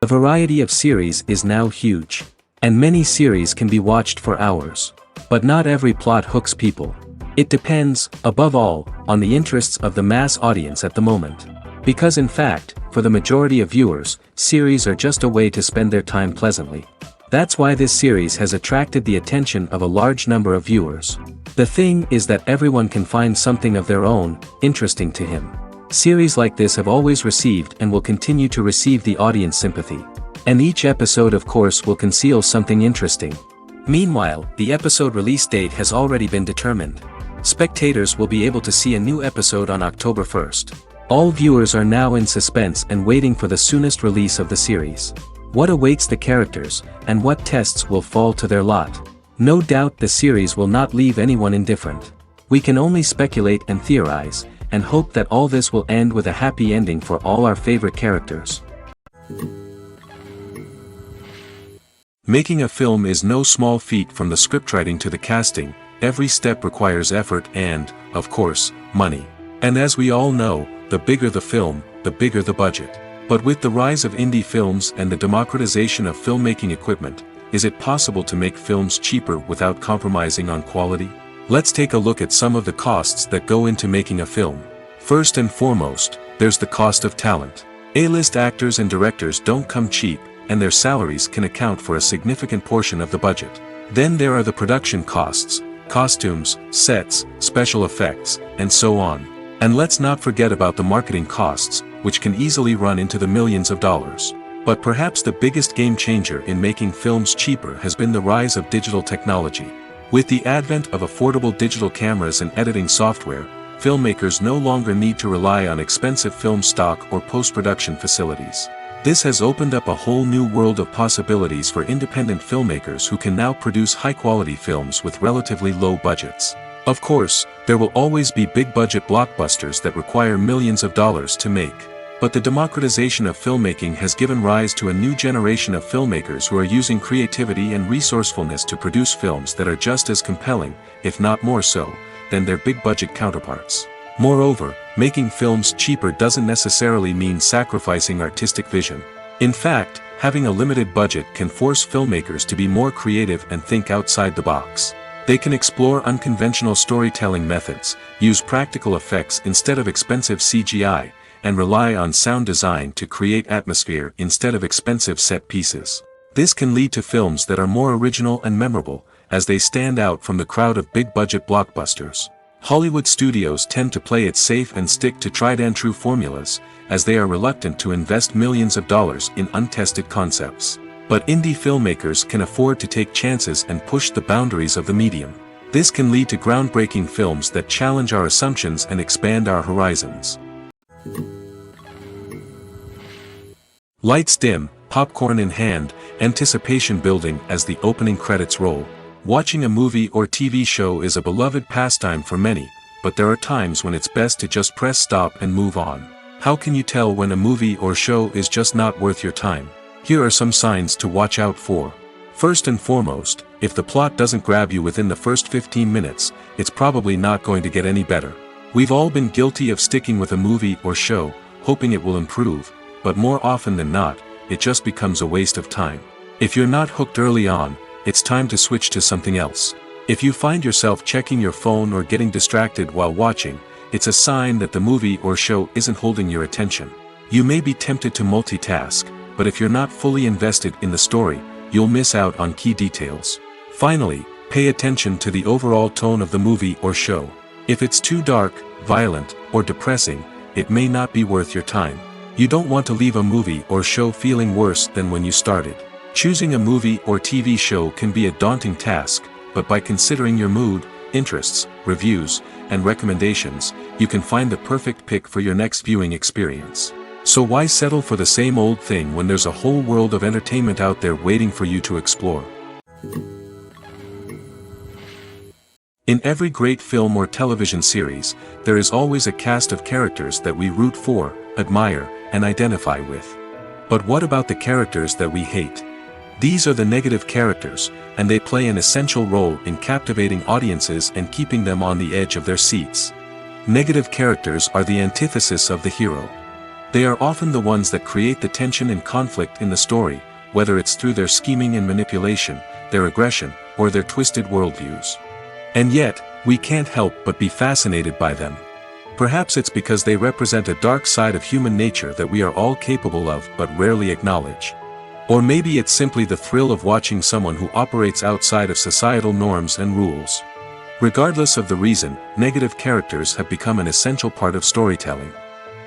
The variety of series is now huge. And many series can be watched for hours. But not every plot hooks people. It depends, above all, on the interests of the mass audience at the moment. Because in fact, for the majority of viewers, series are just a way to spend their time pleasantly. That's why this series has attracted the attention of a large number of viewers. The thing is that everyone can find something of their own, interesting to him. Series like this have always received and will continue to receive the audience sympathy. And each episode of course will conceal something interesting. Meanwhile, the episode release date has already been determined. Spectators will be able to see a new episode on October 1st. All viewers are now in suspense and waiting for the soonest release of the series. What awaits the characters, and what tests will fall to their lot? No doubt the series will not leave anyone indifferent. We can only speculate and theorize, and hope that all this will end with a happy ending for all our favorite characters. Making a film is no small feat. From the scriptwriting to the casting, every step requires effort and, of course, money. And as we all know, the bigger the film, the bigger the budget. But with the rise of indie films and the democratization of filmmaking equipment, is it possible to make films cheaper without compromising on quality? Let's take a look at some of the costs that go into making a film. First and foremost, there's the cost of talent. A-list actors and directors don't come cheap, and their salaries can account for a significant portion of the budget. Then there are the production costs, costumes, sets, special effects, and so on. And let's not forget about the marketing costs, which can easily run into the millions of dollars. But perhaps the biggest game changer in making films cheaper has been the rise of digital technology. With the advent of affordable digital cameras and editing software, filmmakers no longer need to rely on expensive film stock or post-production facilities. This has opened up a whole new world of possibilities for independent filmmakers who can now produce high-quality films with relatively low budgets. Of course, there will always be big-budget blockbusters that require millions of dollars to make. But the democratization of filmmaking has given rise to a new generation of filmmakers who are using creativity and resourcefulness to produce films that are just as compelling, if not more so, than their big-budget counterparts. Moreover, making films cheaper doesn't necessarily mean sacrificing artistic vision. In fact, having a limited budget can force filmmakers to be more creative and think outside the box. They can explore unconventional storytelling methods, use practical effects instead of expensive CGI, and rely on sound design to create atmosphere instead of expensive set pieces. This can lead to films that are more original and memorable, as they stand out from the crowd of big-budget blockbusters. Hollywood studios tend to play it safe and stick to tried-and-true formulas, as they are reluctant to invest millions of dollars in untested concepts. But indie filmmakers can afford to take chances and push the boundaries of the medium. This can lead to groundbreaking films that challenge our assumptions and expand our horizons. Lights dim, popcorn in hand, anticipation building as the opening credits roll. Watching a movie or TV show is a beloved pastime for many, but there are times when it's best to just press stop and move on. How can you tell when a movie or show is just not worth your time? Here are some signs to watch out for. First and foremost, if the plot doesn't grab you within the first 15 minutes, it's probably not going to get any better. We've all been guilty of sticking with a movie or show, hoping it will improve, but more often than not, it just becomes a waste of time. If you're not hooked early on, it's time to switch to something else. If you find yourself checking your phone or getting distracted while watching, it's a sign that the movie or show isn't holding your attention. You may be tempted to multitask, but if you're not fully invested in the story, you'll miss out on key details. Finally, pay attention to the overall tone of the movie or show. If it's too dark, violent, or depressing, it may not be worth your time. You don't want to leave a movie or show feeling worse than when you started. Choosing a movie or TV show can be a daunting task, but by considering your mood, interests, reviews, and recommendations, you can find the perfect pick for your next viewing experience. So why settle for the same old thing when there's a whole world of entertainment out there waiting for you to explore? In every great film or television series, there is always a cast of characters that we root for, admire, and identify with. But what about the characters that we hate? These are the negative characters, and they play an essential role in captivating audiences and keeping them on the edge of their seats. Negative characters are the antithesis of the hero. They are often the ones that create the tension and conflict in the story, whether it's through their scheming and manipulation, their aggression, or their twisted worldviews. And yet, we can't help but be fascinated by them. Perhaps it's because they represent a dark side of human nature that we are all capable of but rarely acknowledge. Or maybe it's simply the thrill of watching someone who operates outside of societal norms and rules. Regardless of the reason, negative characters have become an essential part of storytelling.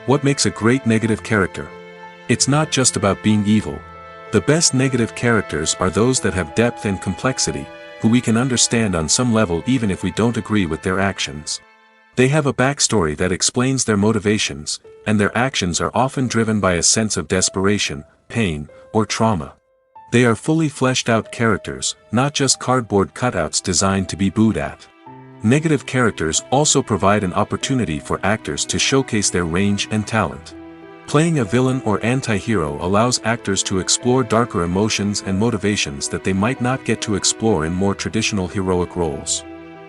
What makes a great negative character? It's not just about being evil. The best negative characters are those that have depth and complexity, who we can understand on some level even if we don't agree with their actions. They have a backstory that explains their motivations, and their actions are often driven by a sense of desperation, pain, or trauma. They are fully fleshed out characters, not just cardboard cutouts designed to be booed at. Negative characters also provide an opportunity for actors to showcase their range and talent. Playing a villain or anti-hero allows actors to explore darker emotions and motivations that they might not get to explore in more traditional heroic roles.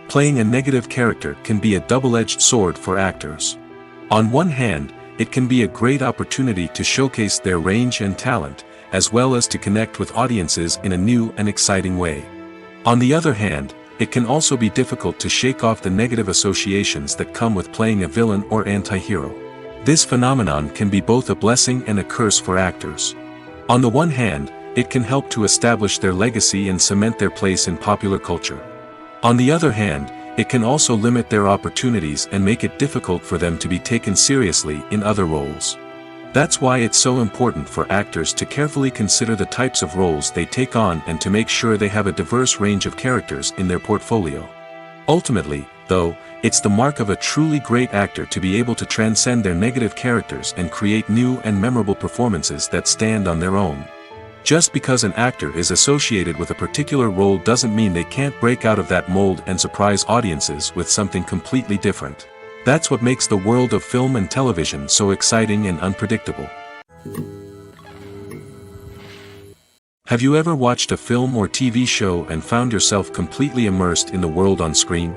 Playing a negative character can be a double-edged sword for actors. On one hand, it can be a great opportunity to showcase their range and talent, as well as to connect with audiences in a new and exciting way. On the other hand, it can also be difficult to shake off the negative associations that come with playing a villain or anti-hero. This phenomenon can be both a blessing and a curse for actors. On the one hand, it can help to establish their legacy and cement their place in popular culture. On the other hand, it can also limit their opportunities and make it difficult for them to be taken seriously in other roles. That's why it's so important for actors to carefully consider the types of roles they take on and to make sure they have a diverse range of characters in their portfolio. Ultimately, though, it's the mark of a truly great actor to be able to transcend their negative characters and create new and memorable performances that stand on their own. Just because an actor is associated with a particular role doesn't mean they can't break out of that mold and surprise audiences with something completely different. That's what makes the world of film and television so exciting and unpredictable. Have you ever watched a film or TV show and found yourself completely immersed in the world on screen?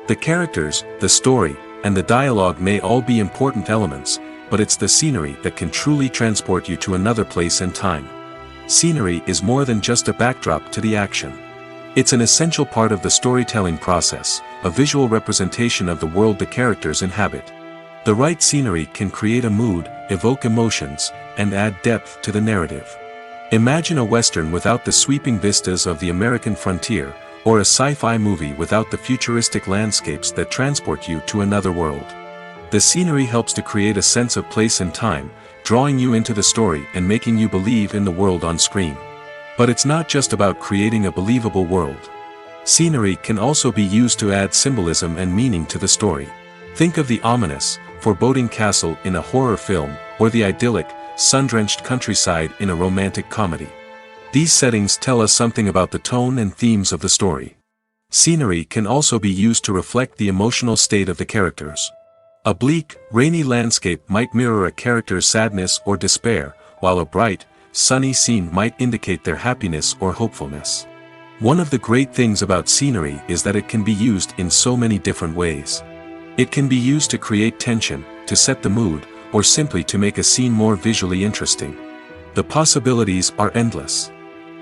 The characters, the story, and the dialogue may all be important elements, but it's the scenery that can truly transport you to another place and time. Scenery is more than just a backdrop to the action. It's an essential part of the storytelling process, a visual representation of the world the characters inhabit. The right scenery can create a mood, evoke emotions, and add depth to the narrative. Imagine a Western without the sweeping vistas of the American frontier, or a sci-fi movie without the futuristic landscapes that transport you to another world. The scenery helps to create a sense of place and time, drawing you into the story and making you believe in the world on screen. But it's not just about creating a believable world. Scenery can also be used to add symbolism and meaning to the story. Think of the ominous, foreboding castle in a horror film, or the idyllic, sun-drenched countryside in a romantic comedy. These settings tell us something about the tone and themes of the story. Scenery can also be used to reflect the emotional state of the characters. A bleak, rainy landscape might mirror a character's sadness or despair, while a bright, sunny scene might indicate their happiness or hopefulness. One of the great things about scenery is that it can be used in so many different ways. It can be used to create tension, to set the mood, or simply to make a scene more visually interesting. The possibilities are endless.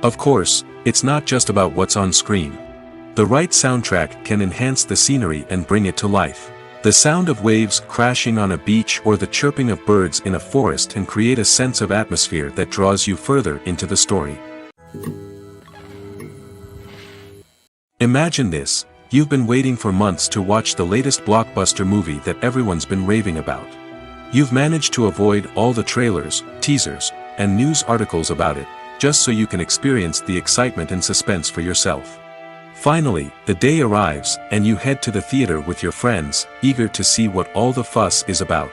Of course, it's not just about what's on screen. The right soundtrack can enhance the scenery and bring it to life. The sound of waves crashing on a beach or the chirping of birds in a forest can create a sense of atmosphere that draws you further into the story. Imagine this: you've been waiting for months to watch the latest blockbuster movie that everyone's been raving about. You've managed to avoid all the trailers, teasers, and news articles about it, just so you can experience the excitement and suspense for yourself. Finally, the day arrives, and you head to the theater with your friends, eager to see what all the fuss is about.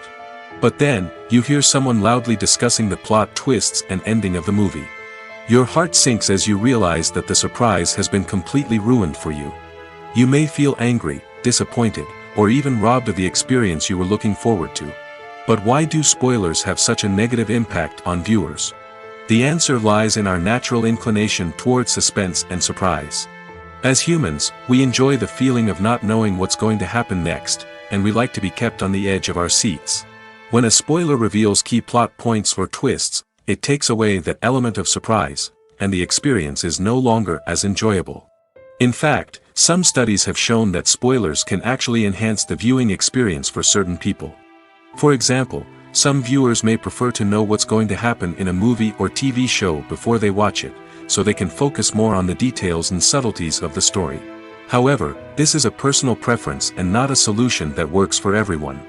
But then, you hear someone loudly discussing the plot twists and ending of the movie. Your heart sinks as you realize that the surprise has been completely ruined for you. You may feel angry, disappointed, or even robbed of the experience you were looking forward to. But why do spoilers have such a negative impact on viewers? The answer lies in our natural inclination toward suspense and surprise. As humans, we enjoy the feeling of not knowing what's going to happen next, and we like to be kept on the edge of our seats. When a spoiler reveals key plot points or twists, it takes away that element of surprise, and the experience is no longer as enjoyable. In fact, some studies have shown that spoilers can actually enhance the viewing experience for certain people. For example, some viewers may prefer to know what's going to happen in a movie or TV show before they watch it, so they can focus more on the details and subtleties of the story. However, this is a personal preference and not a solution that works for everyone.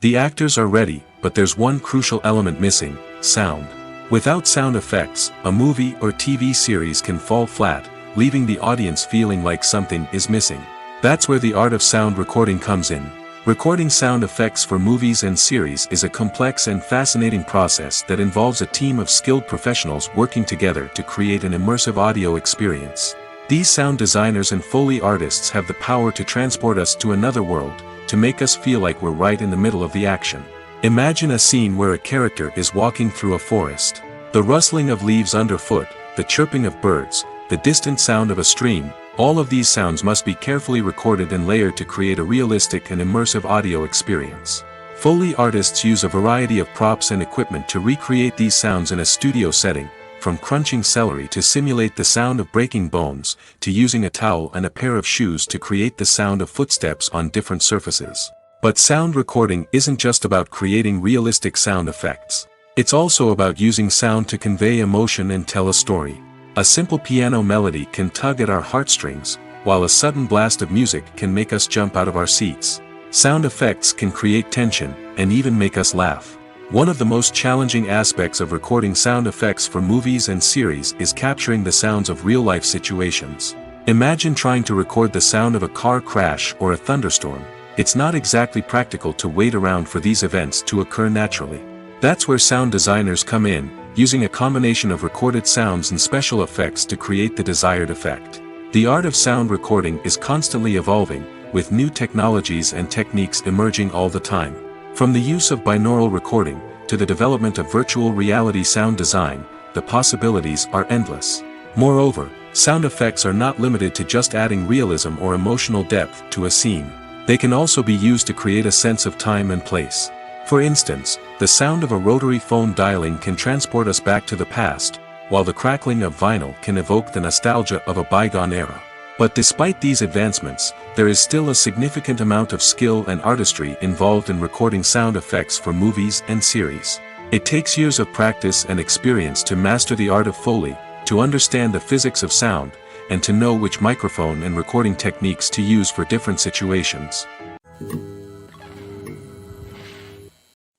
The actors are ready, but there's one crucial element missing: sound. Without sound effects, a movie or TV series can fall flat, leaving the audience feeling like something is missing. That's where the art of sound recording comes in. Recording sound effects for movies and series is a complex and fascinating process that involves a team of skilled professionals working together to create an immersive audio experience. These sound designers and Foley artists have the power to transport us to another world, to make us feel like we're right in the middle of the action. Imagine a scene where a character is walking through a forest. The rustling of leaves underfoot, the chirping of birds, the distant sound of a stream, all of these sounds must be carefully recorded and layered to create a realistic and immersive audio experience. Foley artists use a variety of props and equipment to recreate these sounds in a studio setting, from crunching celery to simulate the sound of breaking bones, to using a towel and a pair of shoes to create the sound of footsteps on different surfaces. But sound recording isn't just about creating realistic sound effects. It's also about using sound to convey emotion and tell a story. A simple piano melody can tug at our heartstrings, while a sudden blast of music can make us jump out of our seats. Sound effects can create tension, and even make us laugh. One of the most challenging aspects of recording sound effects for movies and series is capturing the sounds of real-life situations. Imagine trying to record the sound of a car crash or a thunderstorm. It's not exactly practical to wait around for these events to occur naturally. That's where sound designers come in, using a combination of recorded sounds and special effects to create the desired effect. The art of sound recording is constantly evolving, with new technologies and techniques emerging all the time. From the use of binaural recording, to the development of virtual reality sound design, the possibilities are endless. Moreover, sound effects are not limited to just adding realism or emotional depth to a scene. They can also be used to create a sense of time and place. For instance, the sound of a rotary phone dialing can transport us back to the past, while the crackling of vinyl can evoke the nostalgia of a bygone era. But despite these advancements, there is still a significant amount of skill and artistry involved in recording sound effects for movies and series. It takes years of practice and experience to master the art of Foley, to understand the physics of sound, and to know which microphone and recording techniques to use for different situations.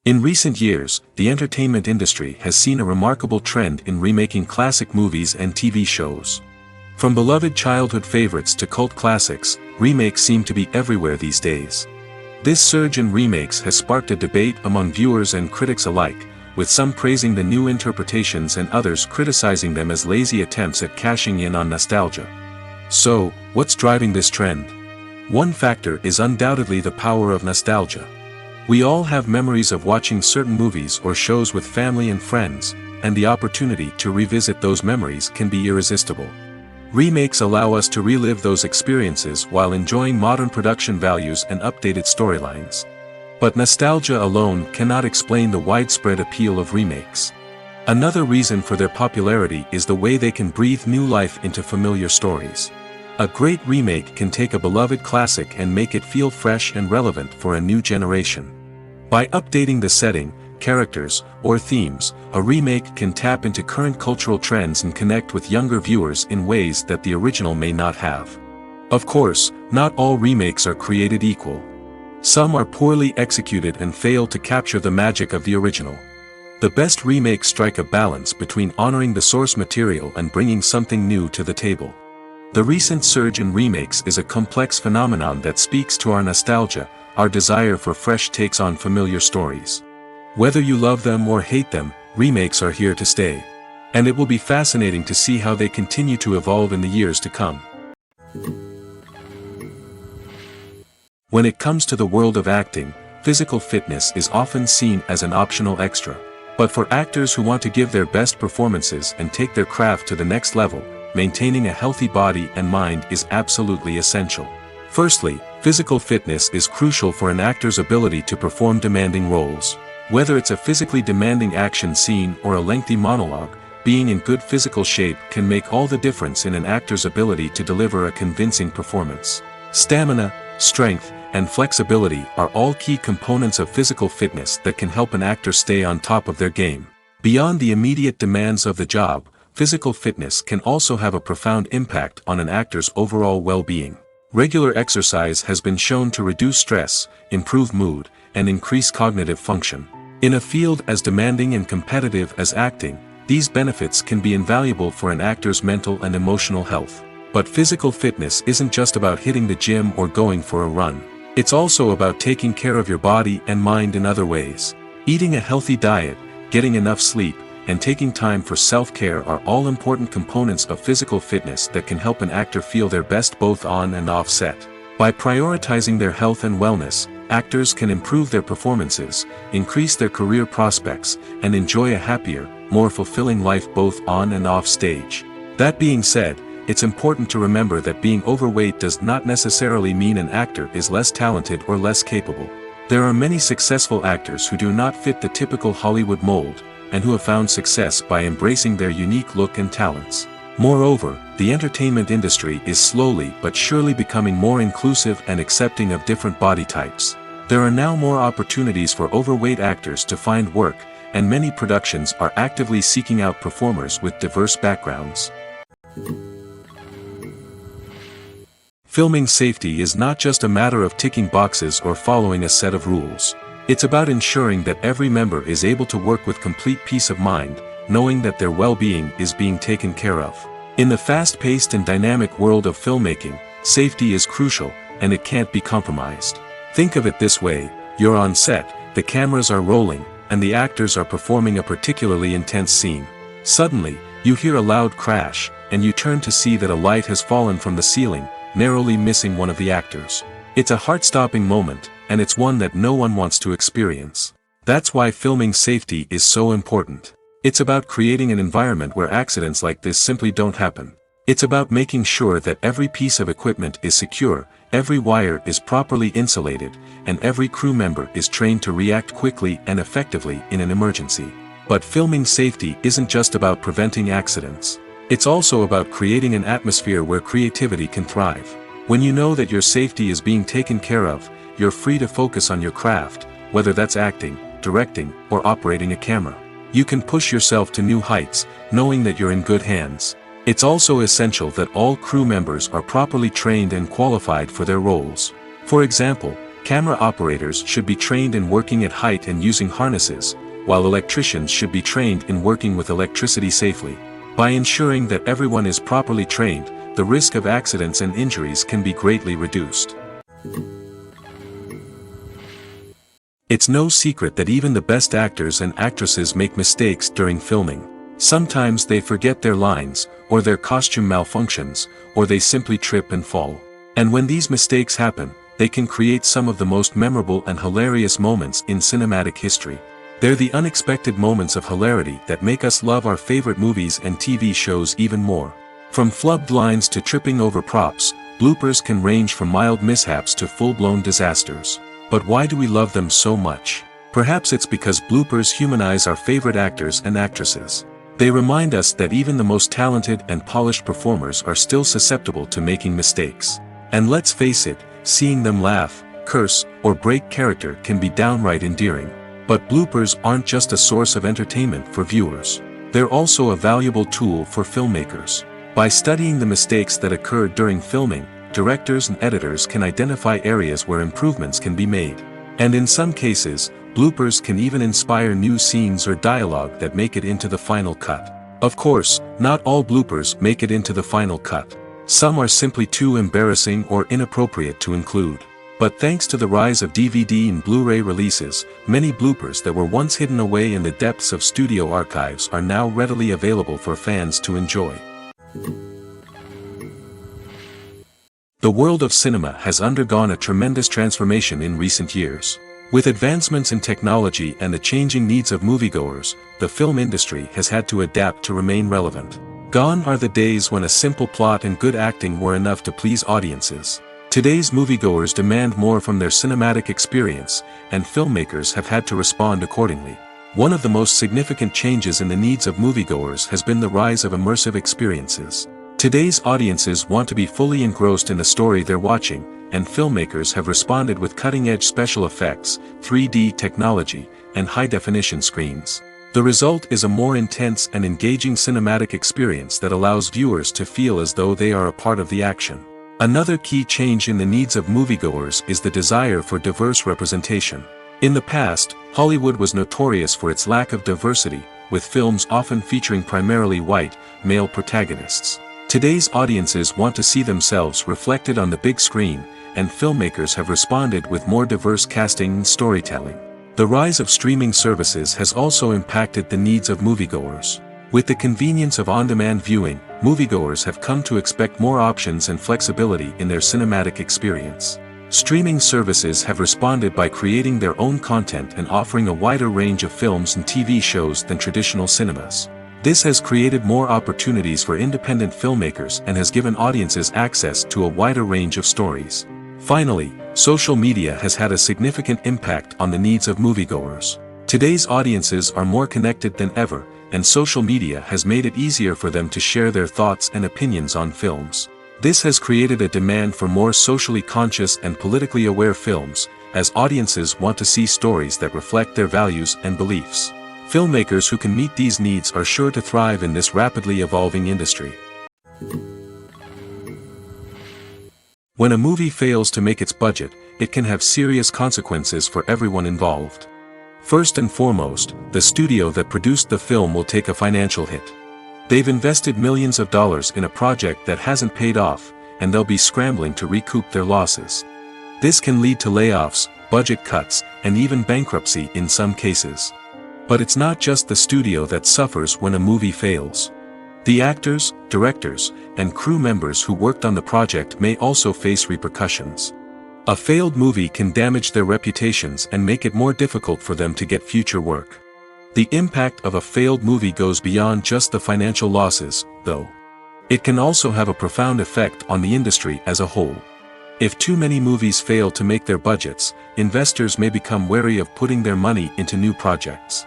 In recent years, the entertainment industry has seen a remarkable trend in remaking classic movies and TV shows. From beloved childhood favorites to cult classics, remakes seem to be everywhere these days. This surge in remakes has sparked a debate among viewers and critics alike, with some praising the new interpretations and others criticizing them as lazy attempts at cashing in on nostalgia. So, what's driving this trend? One factor is undoubtedly the power of nostalgia. We all have memories of watching certain movies or shows with family and friends, and the opportunity to revisit those memories can be irresistible. Remakes allow us to relive those experiences while enjoying modern production values and updated storylines. But nostalgia alone cannot explain the widespread appeal of remakes. Another reason for their popularity is the way they can breathe new life into familiar stories. A great remake can take a beloved classic and make it feel fresh and relevant for a new generation. By updating the setting, characters, or themes, a remake can tap into current cultural trends and connect with younger viewers in ways that the original may not have. Of course, not all remakes are created equal. Some are poorly executed and fail to capture the magic of the original. The best remakes strike a balance between honoring the source material and bringing something new to the table. The recent surge in remakes is a complex phenomenon that speaks to our nostalgia, our desire for fresh takes on familiar stories. Whether you love them or hate them, remakes are here to stay. And it will be fascinating to see how they continue to evolve in the years to come. When it comes to the world of acting, physical fitness is often seen as an optional extra. But for actors who want to give their best performances and take their craft to the next level, maintaining a healthy body and mind is absolutely essential. Firstly, Physical fitness is crucial for an actor's ability to perform demanding roles. Whether it's a physically demanding action scene or a lengthy monologue, being in good physical shape can make all the difference in an actor's ability to deliver a convincing performance. Stamina, strength, and flexibility are all key components of physical fitness that can help an actor stay on top of their game. Beyond the immediate demands of the job, physical fitness can also have a profound impact on an actor's overall well-being. Regular exercise has been shown to reduce stress, improve mood, and increase cognitive function. In a field as demanding and competitive as acting, these benefits can be invaluable for an actor's mental and emotional health. But physical fitness isn't just about hitting the gym or going for a run. It's also about taking care of your body and mind in other ways. Eating a healthy diet, getting enough sleep, and taking time for self-care are all important components of physical fitness that can help an actor feel their best both on and off set. By prioritizing their health and wellness, actors can improve their performances, increase their career prospects, and enjoy a happier, more fulfilling life both on and off stage. That being said, it's important to remember that being overweight does not necessarily mean an actor is less talented or less capable. There are many successful actors who do not fit the typical Hollywood mold, and who have found success by embracing their unique look and talents. Moreover, the entertainment industry is slowly but surely becoming more inclusive and accepting of different body types. There are now more opportunities for overweight actors to find work, and many productions are actively seeking out performers with diverse backgrounds. Filming safety is not just a matter of ticking boxes or following a set of rules. It's about ensuring that every member is able to work with complete peace of mind, knowing that their well-being is being taken care of. In the fast-paced and dynamic world of filmmaking, safety is crucial, and it can't be compromised. Think of it this way: you're on set, the cameras are rolling, and the actors are performing a particularly intense scene. Suddenly, you hear a loud crash, and you turn to see that a light has fallen from the ceiling, narrowly missing one of the actors. It's a heart-stopping moment, and it's one that no one wants to experience. That's why filming safety is so important. It's about creating an environment where accidents like this simply don't happen. It's about making sure that every piece of equipment is secure, every wire is properly insulated, and every crew member is trained to react quickly and effectively in an emergency. But filming safety isn't just about preventing accidents. It's also about creating an atmosphere where creativity can thrive. When you know that your safety is being taken care of, you're free to focus on your craft, whether that's acting, directing, or operating a camera. You can push yourself to new heights, knowing that you're in good hands. It's also essential that all crew members are properly trained and qualified for their roles. For example, camera operators should be trained in working at height and using harnesses, while electricians should be trained in working with electricity safely. By ensuring that everyone is properly trained, the risk of accidents and injuries can be greatly reduced. It's no secret that even the best actors and actresses make mistakes during filming. Sometimes they forget their lines, or their costume malfunctions, or they simply trip and fall. And when these mistakes happen, they can create some of the most memorable and hilarious moments in cinematic history. They're the unexpected moments of hilarity that make us love our favorite movies and TV shows even more. From flubbed lines to tripping over props, bloopers can range from mild mishaps to full-blown disasters. But why do we love them so much? Perhaps it's because bloopers humanize our favorite actors and actresses. They remind us that even the most talented and polished performers are still susceptible to making mistakes. And let's face it, seeing them laugh, curse, or break character can be downright endearing. But bloopers aren't just a source of entertainment for viewers. They're also a valuable tool for filmmakers. By studying the mistakes that occur during filming, directors and editors can identify areas where improvements can be made. And in some cases, bloopers can even inspire new scenes or dialogue that make it into the final cut. Of course, not all bloopers make it into the final cut. Some are simply too embarrassing or inappropriate to include. But thanks to the rise of DVD and Blu-ray releases, many bloopers that were once hidden away in the depths of studio archives are now readily available for fans to enjoy. The world of cinema has undergone a tremendous transformation in recent years. With advancements in technology and the changing needs of moviegoers, the film industry has had to adapt to remain relevant. Gone are the days when a simple plot and good acting were enough to please audiences. Today's moviegoers demand more from their cinematic experience, and filmmakers have had to respond accordingly. One of the most significant changes in the needs of moviegoers has been the rise of immersive experiences. Today's audiences want to be fully engrossed in the story they're watching, and filmmakers have responded with cutting-edge special effects, 3D technology, and high-definition screens. The result is a more intense and engaging cinematic experience that allows viewers to feel as though they are a part of the action. Another key change in the needs of moviegoers is the desire for diverse representation. In the past, Hollywood was notorious for its lack of diversity, with films often featuring primarily white, male protagonists. Today's audiences want to see themselves reflected on the big screen, and filmmakers have responded with more diverse casting and storytelling. The rise of streaming services has also impacted the needs of moviegoers. With the convenience of on-demand viewing, moviegoers have come to expect more options and flexibility in their cinematic experience. Streaming services have responded by creating their own content and offering a wider range of films and TV shows than traditional cinemas. This has created more opportunities for independent filmmakers and has given audiences access to a wider range of stories. Finally, social media has had a significant impact on the needs of moviegoers. Today's audiences are more connected than ever, and social media has made it easier for them to share their thoughts and opinions on films. This has created a demand for more socially conscious and politically aware films, as audiences want to see stories that reflect their values and beliefs. Filmmakers who can meet these needs are sure to thrive in this rapidly evolving industry. When a movie fails to make its budget, it can have serious consequences for everyone involved. First and foremost, the studio that produced the film will take a financial hit. They've invested millions of dollars in a project that hasn't paid off, and they'll be scrambling to recoup their losses. This can lead to layoffs, budget cuts, and even bankruptcy in some cases. But it's not just the studio that suffers when a movie fails. The actors, directors, and crew members who worked on the project may also face repercussions. A failed movie can damage their reputations and make it more difficult for them to get future work. The impact of a failed movie goes beyond just the financial losses, though. It can also have a profound effect on the industry as a whole. If too many movies fail to make their budgets, investors may become wary of putting their money into new projects.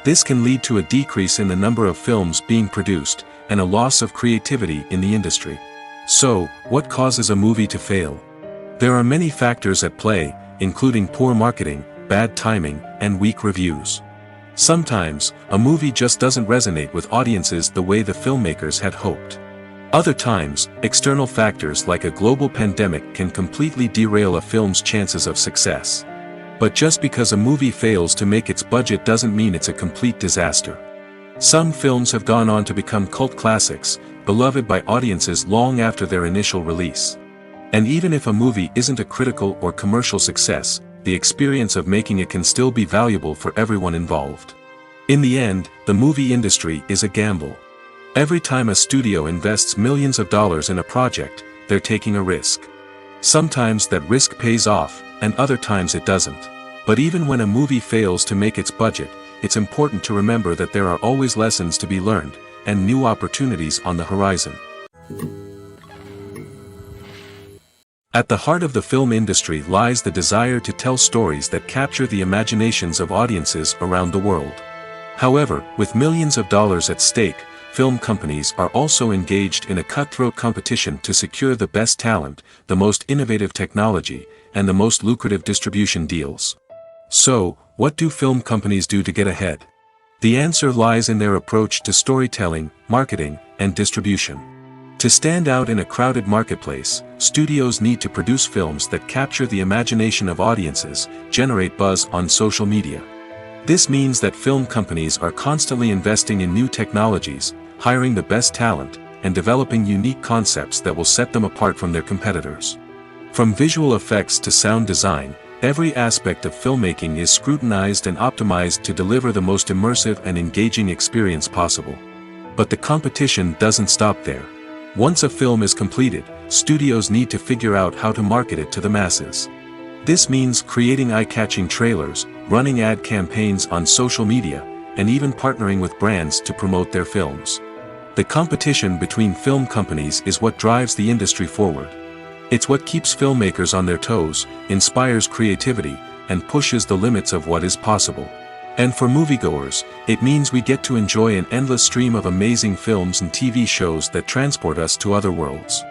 This can lead to a decrease in the number of films being produced, and a loss of creativity in the industry. So, what causes a movie to fail? There are many factors at play, including poor marketing, bad timing, and weak reviews. Sometimes, a movie just doesn't resonate with audiences the way the filmmakers had hoped. Other times, external factors like a global pandemic can completely derail a film's chances of success. But just because a movie fails to make its budget doesn't mean it's a complete disaster. Some films have gone on to become cult classics, beloved by audiences long after their initial release. And even if a movie isn't a critical or commercial success, the experience of making it can still be valuable for everyone involved. In the end, the movie industry is a gamble. Every time a studio invests millions of dollars in a project, they're taking a risk. Sometimes that risk pays off, and other times it doesn't. But even when a movie fails to make its budget, it's important to remember that there are always lessons to be learned, and new opportunities on the horizon. At the heart of the film industry lies the desire to tell stories that capture the imaginations of audiences around the world. However, with millions of dollars at stake, film companies are also engaged in a cutthroat competition to secure the best talent, the most innovative technology, and the most lucrative distribution deals. So, what do film companies do to get ahead? The answer lies in their approach to storytelling, marketing, and distribution. To stand out in a crowded marketplace, studios need to produce films that capture the imagination of audiences, generate buzz on social media. This means that film companies are constantly investing in new technologies, hiring the best talent, and developing unique concepts that will set them apart from their competitors. From visual effects to sound design, every aspect of filmmaking is scrutinized and optimized to deliver the most immersive and engaging experience possible. But the competition doesn't stop there. Once a film is completed, studios need to figure out how to market it to the masses. This means creating eye-catching trailers, running ad campaigns on social media, and even partnering with brands to promote their films. The competition between film companies is what drives the industry forward. It's what keeps filmmakers on their toes, inspires creativity, and pushes the limits of what is possible. And for moviegoers, it means we get to enjoy an endless stream of amazing films and TV shows that transport us to other worlds.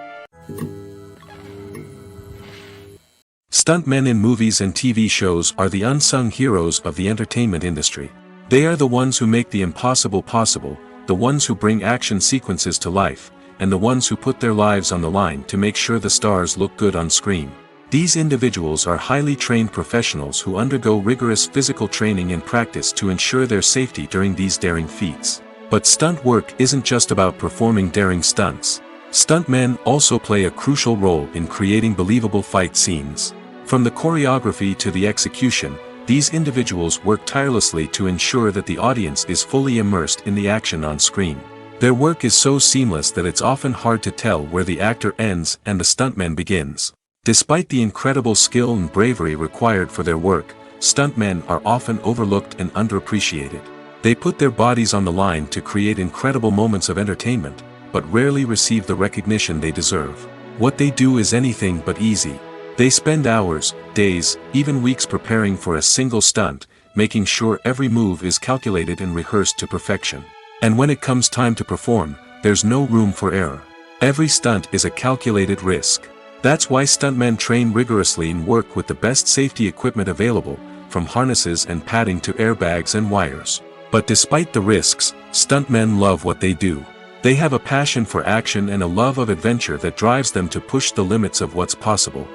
Stuntmen in movies and TV shows are the unsung heroes of the entertainment industry. They are the ones who make the impossible possible, the ones who bring action sequences to life, and the ones who put their lives on the line to make sure the stars look good on screen. These individuals are highly trained professionals who undergo rigorous physical training and practice to ensure their safety during these daring feats. But stunt work isn't just about performing daring stunts. Stuntmen also play a crucial role in creating believable fight scenes. From the choreography to the execution, these individuals work tirelessly to ensure that the audience is fully immersed in the action on screen. Their work is so seamless that it's often hard to tell where the actor ends and the stuntman begins. Despite the incredible skill and bravery required for their work, stuntmen are often overlooked and underappreciated. They put their bodies on the line to create incredible moments of entertainment, but rarely receive the recognition they deserve. What they do is anything but easy. They spend hours, days, even weeks preparing for a single stunt, making sure every move is calculated and rehearsed to perfection. And when it comes time to perform, there's no room for error. Every stunt is a calculated risk. That's why stuntmen train rigorously and work with the best safety equipment available, from harnesses and padding to airbags and wires. But despite the risks, stuntmen love what they do. They have a passion for action and a love of adventure that drives them to push the limits of what's possible.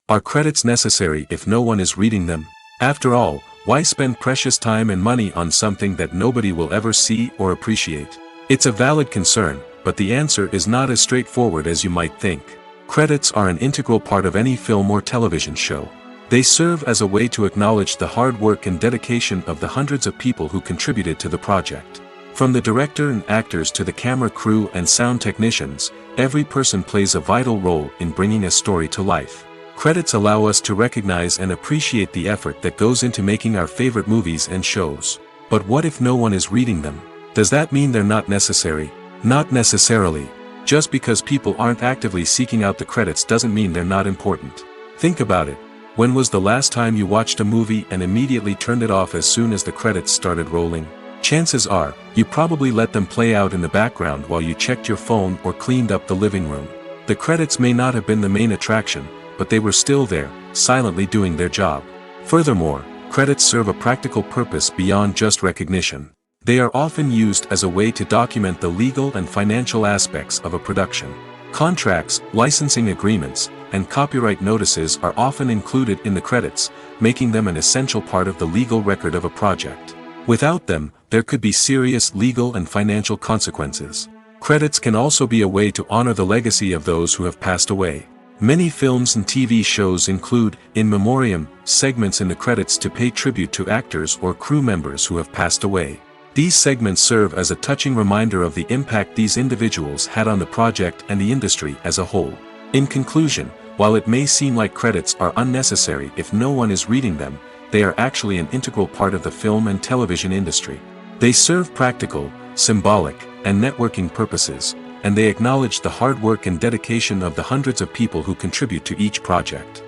Are credits necessary if no one is reading them? After all, why spend precious time and money on something that nobody will ever see or appreciate? It's a valid concern, but the answer is not as straightforward as you might think. Credits are an integral part of any film or television show. They serve as a way to acknowledge the hard work and dedication of the hundreds of people who contributed to the project. From the director and actors to the camera crew and sound technicians, every person plays a vital role in bringing a story to life. Credits allow us to recognize and appreciate the effort that goes into making our favorite movies and shows. But what if no one is reading them? Does that mean they're not necessary? Not necessarily. Just because people aren't actively seeking out the credits doesn't mean they're not important. Think about it. When was the last time you watched a movie and immediately turned it off as soon as the credits started rolling? Chances are, you probably let them play out in the background while you checked your phone or cleaned up the living room. The credits may not have been the main attraction, but they were still there, silently doing their job. Furthermore, credits serve a practical purpose beyond just recognition. They are often used as a way to document the legal and financial aspects of a production. Contracts, licensing agreements, and copyright notices are often included in the credits, making them an essential part of the legal record of a project. Without them, there could be serious legal and financial consequences. Credits can also be a way to honor the legacy of those who have passed away. Many films and TV shows include in memoriam segments in the credits to pay tribute to actors or crew members who have passed away. These segments serve as a touching reminder of the impact these individuals had on the project and the industry as a whole. In conclusion, while it may seem like credits are unnecessary if no one is reading them, they are actually an integral part of the film and television industry. They serve practical, symbolic, and networking purposes, and they acknowledge the hard work and dedication of the hundreds of people who contribute to each project.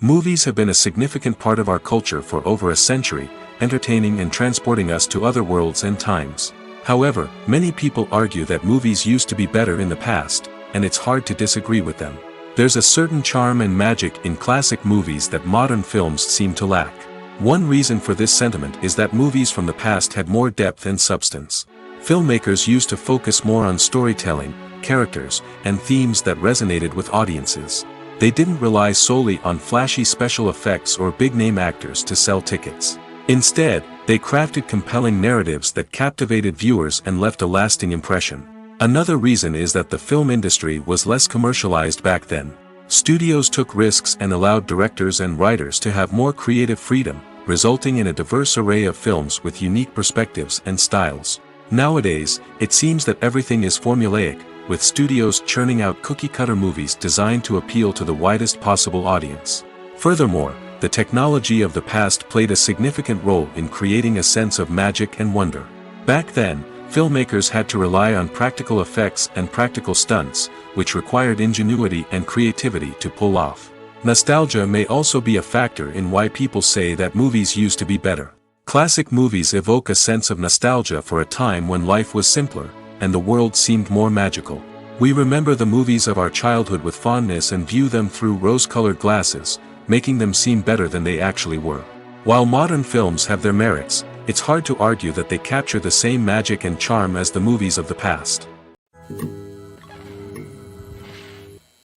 Movies have been a significant part of our culture for over a century, entertaining and transporting us to other worlds and times. However, many people argue that movies used to be better in the past, and it's hard to disagree with them. There's a certain charm and magic in classic movies that modern films seem to lack. One reason for this sentiment is that movies from the past had more depth and substance. Filmmakers used to focus more on storytelling, characters, and themes that resonated with audiences. They didn't rely solely on flashy special effects or big-name actors to sell tickets. Instead, they crafted compelling narratives that captivated viewers and left a lasting impression. Another reason is that the film industry was less commercialized back then. Studios took risks and allowed directors and writers to have more creative freedom, resulting in a diverse array of films with unique perspectives and styles. Nowadays, it seems that everything is formulaic, with studios churning out cookie-cutter movies designed to appeal to the widest possible audience. Furthermore, the technology of the past played a significant role in creating a sense of magic and wonder. Back then, filmmakers had to rely on practical effects and practical stunts, which required ingenuity and creativity to pull off. Nostalgia may also be a factor in why people say that movies used to be better. Classic movies evoke a sense of nostalgia for a time when life was simpler, and the world seemed more magical. We remember the movies of our childhood with fondness and view them through rose-colored glasses, making them seem better than they actually were. While modern films have their merits, it's hard to argue that they capture the same magic and charm as the movies of the past.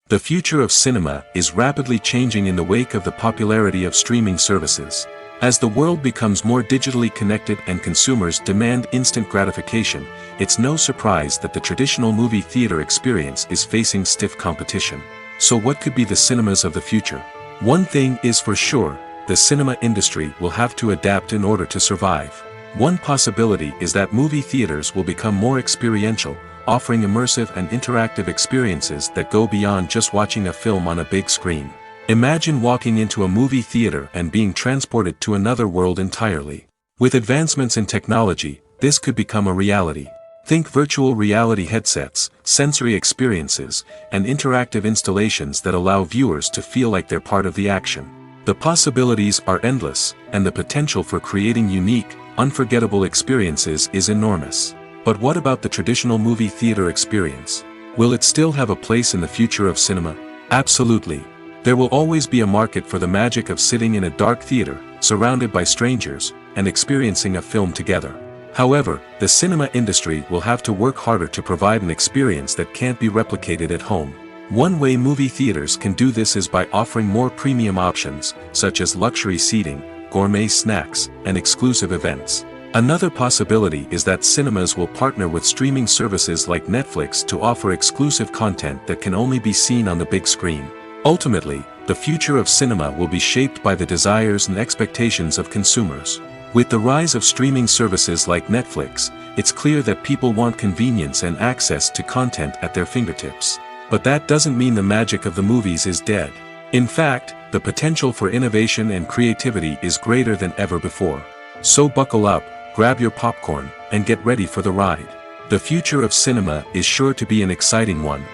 The future of cinema is rapidly changing in the wake of the popularity of streaming services. As the world becomes more digitally connected and consumers demand instant gratification, it's no surprise that the traditional movie theater experience is facing stiff competition. So what could be the cinemas of the future? One thing is for sure, the cinema industry will have to adapt in order to survive. One possibility is that movie theaters will become more experiential, offering immersive and interactive experiences that go beyond just watching a film on a big screen. Imagine walking into a movie theater and being transported to another world entirely. With advancements in technology, this could become a reality. Think virtual reality headsets, sensory experiences, and interactive installations that allow viewers to feel like they're part of the action. The possibilities are endless, and the potential for creating unique, unforgettable experiences is enormous. But what about the traditional movie theater experience? Will it still have a place in the future of cinema? Absolutely. There will always be a market for the magic of sitting in a dark theater, surrounded by strangers, and experiencing a film together. However, the cinema industry will have to work harder to provide an experience that can't be replicated at home. One way movie theaters can do this is by offering more premium options, such as luxury seating, gourmet snacks, and exclusive events. Another possibility is that cinemas will partner with streaming services like Netflix to offer exclusive content that can only be seen on the big screen. Ultimately, the future of cinema will be shaped by the desires and expectations of consumers. With the rise of streaming services like Netflix, it's clear that people want convenience and access to content at their fingertips. But that doesn't mean the magic of the movies is dead. In fact, the potential for innovation and creativity is greater than ever before. So buckle up, grab your popcorn, and get ready for the ride. The future of cinema is sure to be an exciting one.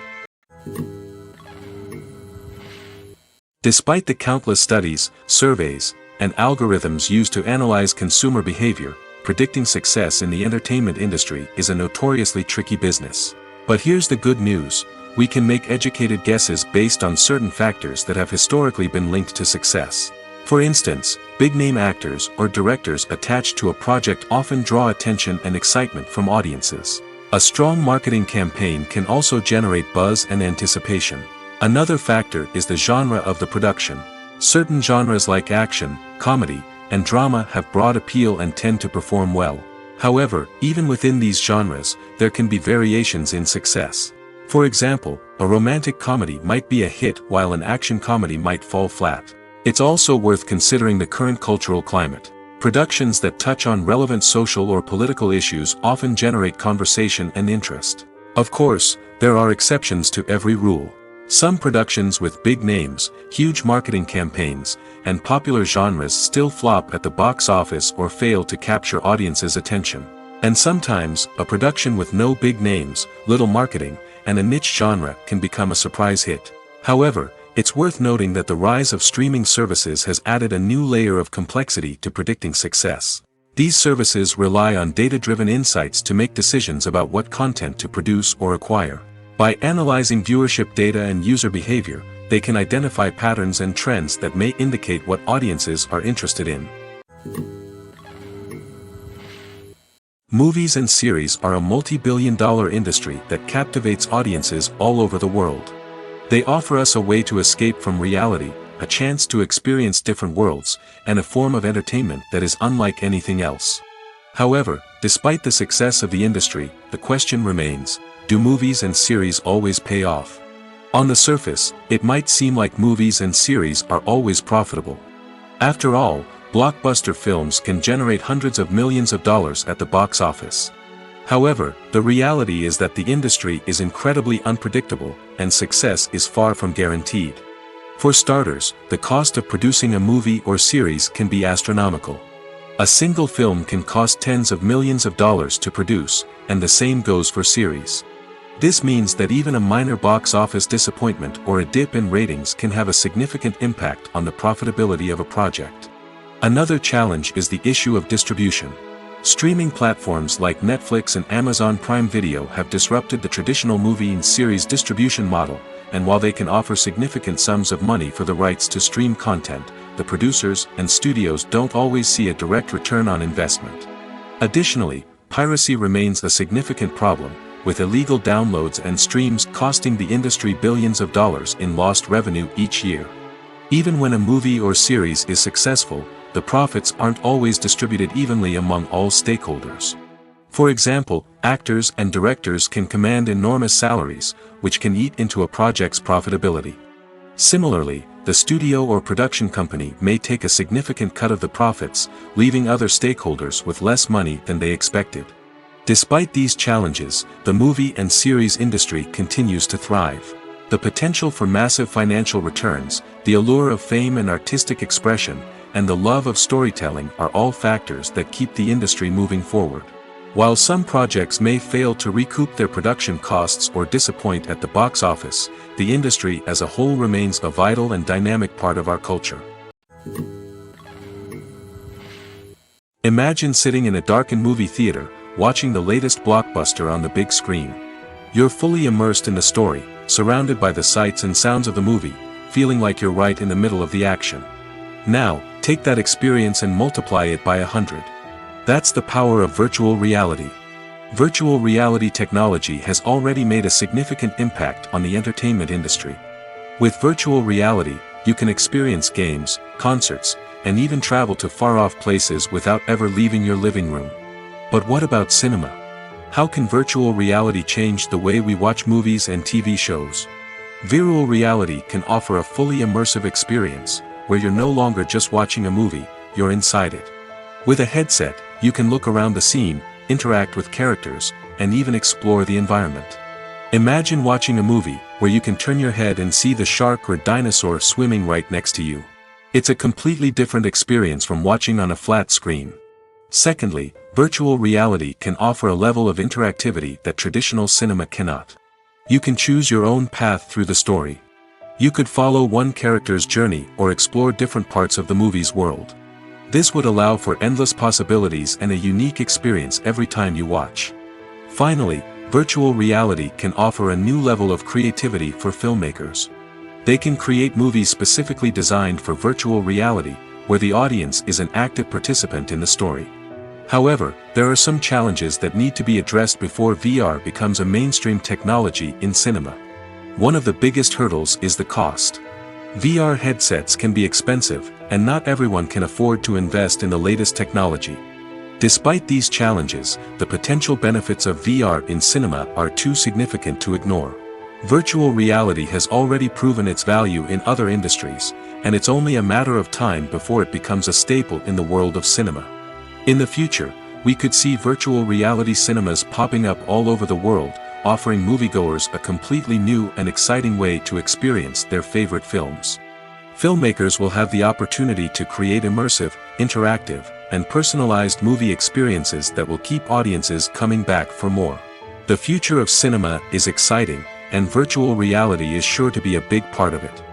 Despite the countless studies, surveys, and algorithms used to analyze consumer behavior, predicting success in the entertainment industry is a notoriously tricky business. But here's the good news. We can make educated guesses based on certain factors that have historically been linked to success. For instance, big-name actors or directors attached to a project often draw attention and excitement from audiences. A strong marketing campaign can also generate buzz and anticipation. Another factor is the genre of the production. Certain genres like action, comedy, and drama have broad appeal and tend to perform well. However, even within these genres, there can be variations in success. For example, a romantic comedy might be a hit while an action comedy might fall flat. It's also worth considering the current cultural climate. Productions that touch on relevant social or political issues often generate conversation and interest. Of course, there are exceptions to every rule. Some productions with big names, huge marketing campaigns, and popular genres still flop at the box office or fail to capture audiences' attention. And sometimes, a production with no big names, little marketing, and a niche genre can become a surprise hit. However, it's worth noting that the rise of streaming services has added a new layer of complexity to predicting success. These services rely on data-driven insights to make decisions about what content to produce or acquire. By analyzing viewership data and user behavior, they can identify patterns and trends that may indicate what audiences are interested in. Movies and series are a multi-billion-dollar industry that captivates audiences all over the world. They offer us a way to escape from reality, a chance to experience different worlds, and a form of entertainment that is unlike anything else. However, despite the success of the industry, the question remains, do movies and series always pay off? On the surface, it might seem like movies and series are always profitable. After all, blockbuster films can generate hundreds of millions of dollars at the box office. However, the reality is that the industry is incredibly unpredictable, and success is far from guaranteed. For starters, the cost of producing a movie or series can be astronomical. A single film can cost tens of millions of dollars to produce, and the same goes for series. This means that even a minor box office disappointment or a dip in ratings can have a significant impact on the profitability of a project. Another challenge is the issue of distribution. Streaming platforms like Netflix and Amazon Prime Video have disrupted the traditional movie and series distribution model, and while they can offer significant sums of money for the rights to stream content, the producers and studios don't always see a direct return on investment. Additionally, piracy remains a significant problem, with illegal downloads and streams costing the industry billions of dollars in lost revenue each year. Even when a movie or series is successful, the profits aren't always distributed evenly among all stakeholders. For example, actors and directors can command enormous salaries, which can eat into a project's profitability. Similarly, the studio or production company may take a significant cut of the profits, leaving other stakeholders with less money than they expected. Despite these challenges, the movie and series industry continues to thrive. The potential for massive financial returns, the allure of fame and artistic expression, and the love of storytelling are all factors that keep the industry moving forward. While some projects may fail to recoup their production costs or disappoint at the box office, the industry as a whole remains a vital and dynamic part of our culture. Imagine sitting in a darkened movie theater, watching the latest blockbuster on the big screen. You're fully immersed in the story, surrounded by the sights and sounds of the movie, feeling like you're right in the middle of the action. Now, take that experience and multiply it by 100. That's the power of virtual reality. Virtual reality technology has already made a significant impact on the entertainment industry. With virtual reality, you can experience games, concerts, and even travel to far-off places without ever leaving your living room. But what about cinema? How can virtual reality change the way we watch movies and TV shows? Virtual reality can offer a fully immersive experience, where you're no longer just watching a movie, you're inside it. With a headset, you can look around the scene, interact with characters, and even explore the environment. Imagine watching a movie where you can turn your head and see the shark or dinosaur swimming right next to you. It's a completely different experience from watching on a flat screen. Secondly, virtual reality can offer a level of interactivity that traditional cinema cannot. You can choose your own path through the story. You could follow one character's journey or explore different parts of the movie's world. This would allow for endless possibilities and a unique experience every time you watch. Finally, virtual reality can offer a new level of creativity for filmmakers. They can create movies specifically designed for virtual reality, where the audience is an active participant in the story. However, there are some challenges that need to be addressed before VR becomes a mainstream technology in cinema. One of the biggest hurdles is the cost. VR headsets can be expensive, and not everyone can afford to invest in the latest technology. Despite these challenges, the potential benefits of VR in cinema are too significant to ignore. Virtual reality has already proven its value in other industries, and it's only a matter of time before it becomes a staple in the world of cinema. In the future, we could see virtual reality cinemas popping up all over the world, offering moviegoers a completely new and exciting way to experience their favorite films. Filmmakers will have the opportunity to create immersive, interactive, and personalized movie experiences that will keep audiences coming back for more. The future of cinema is exciting, and virtual reality is sure to be a big part of it.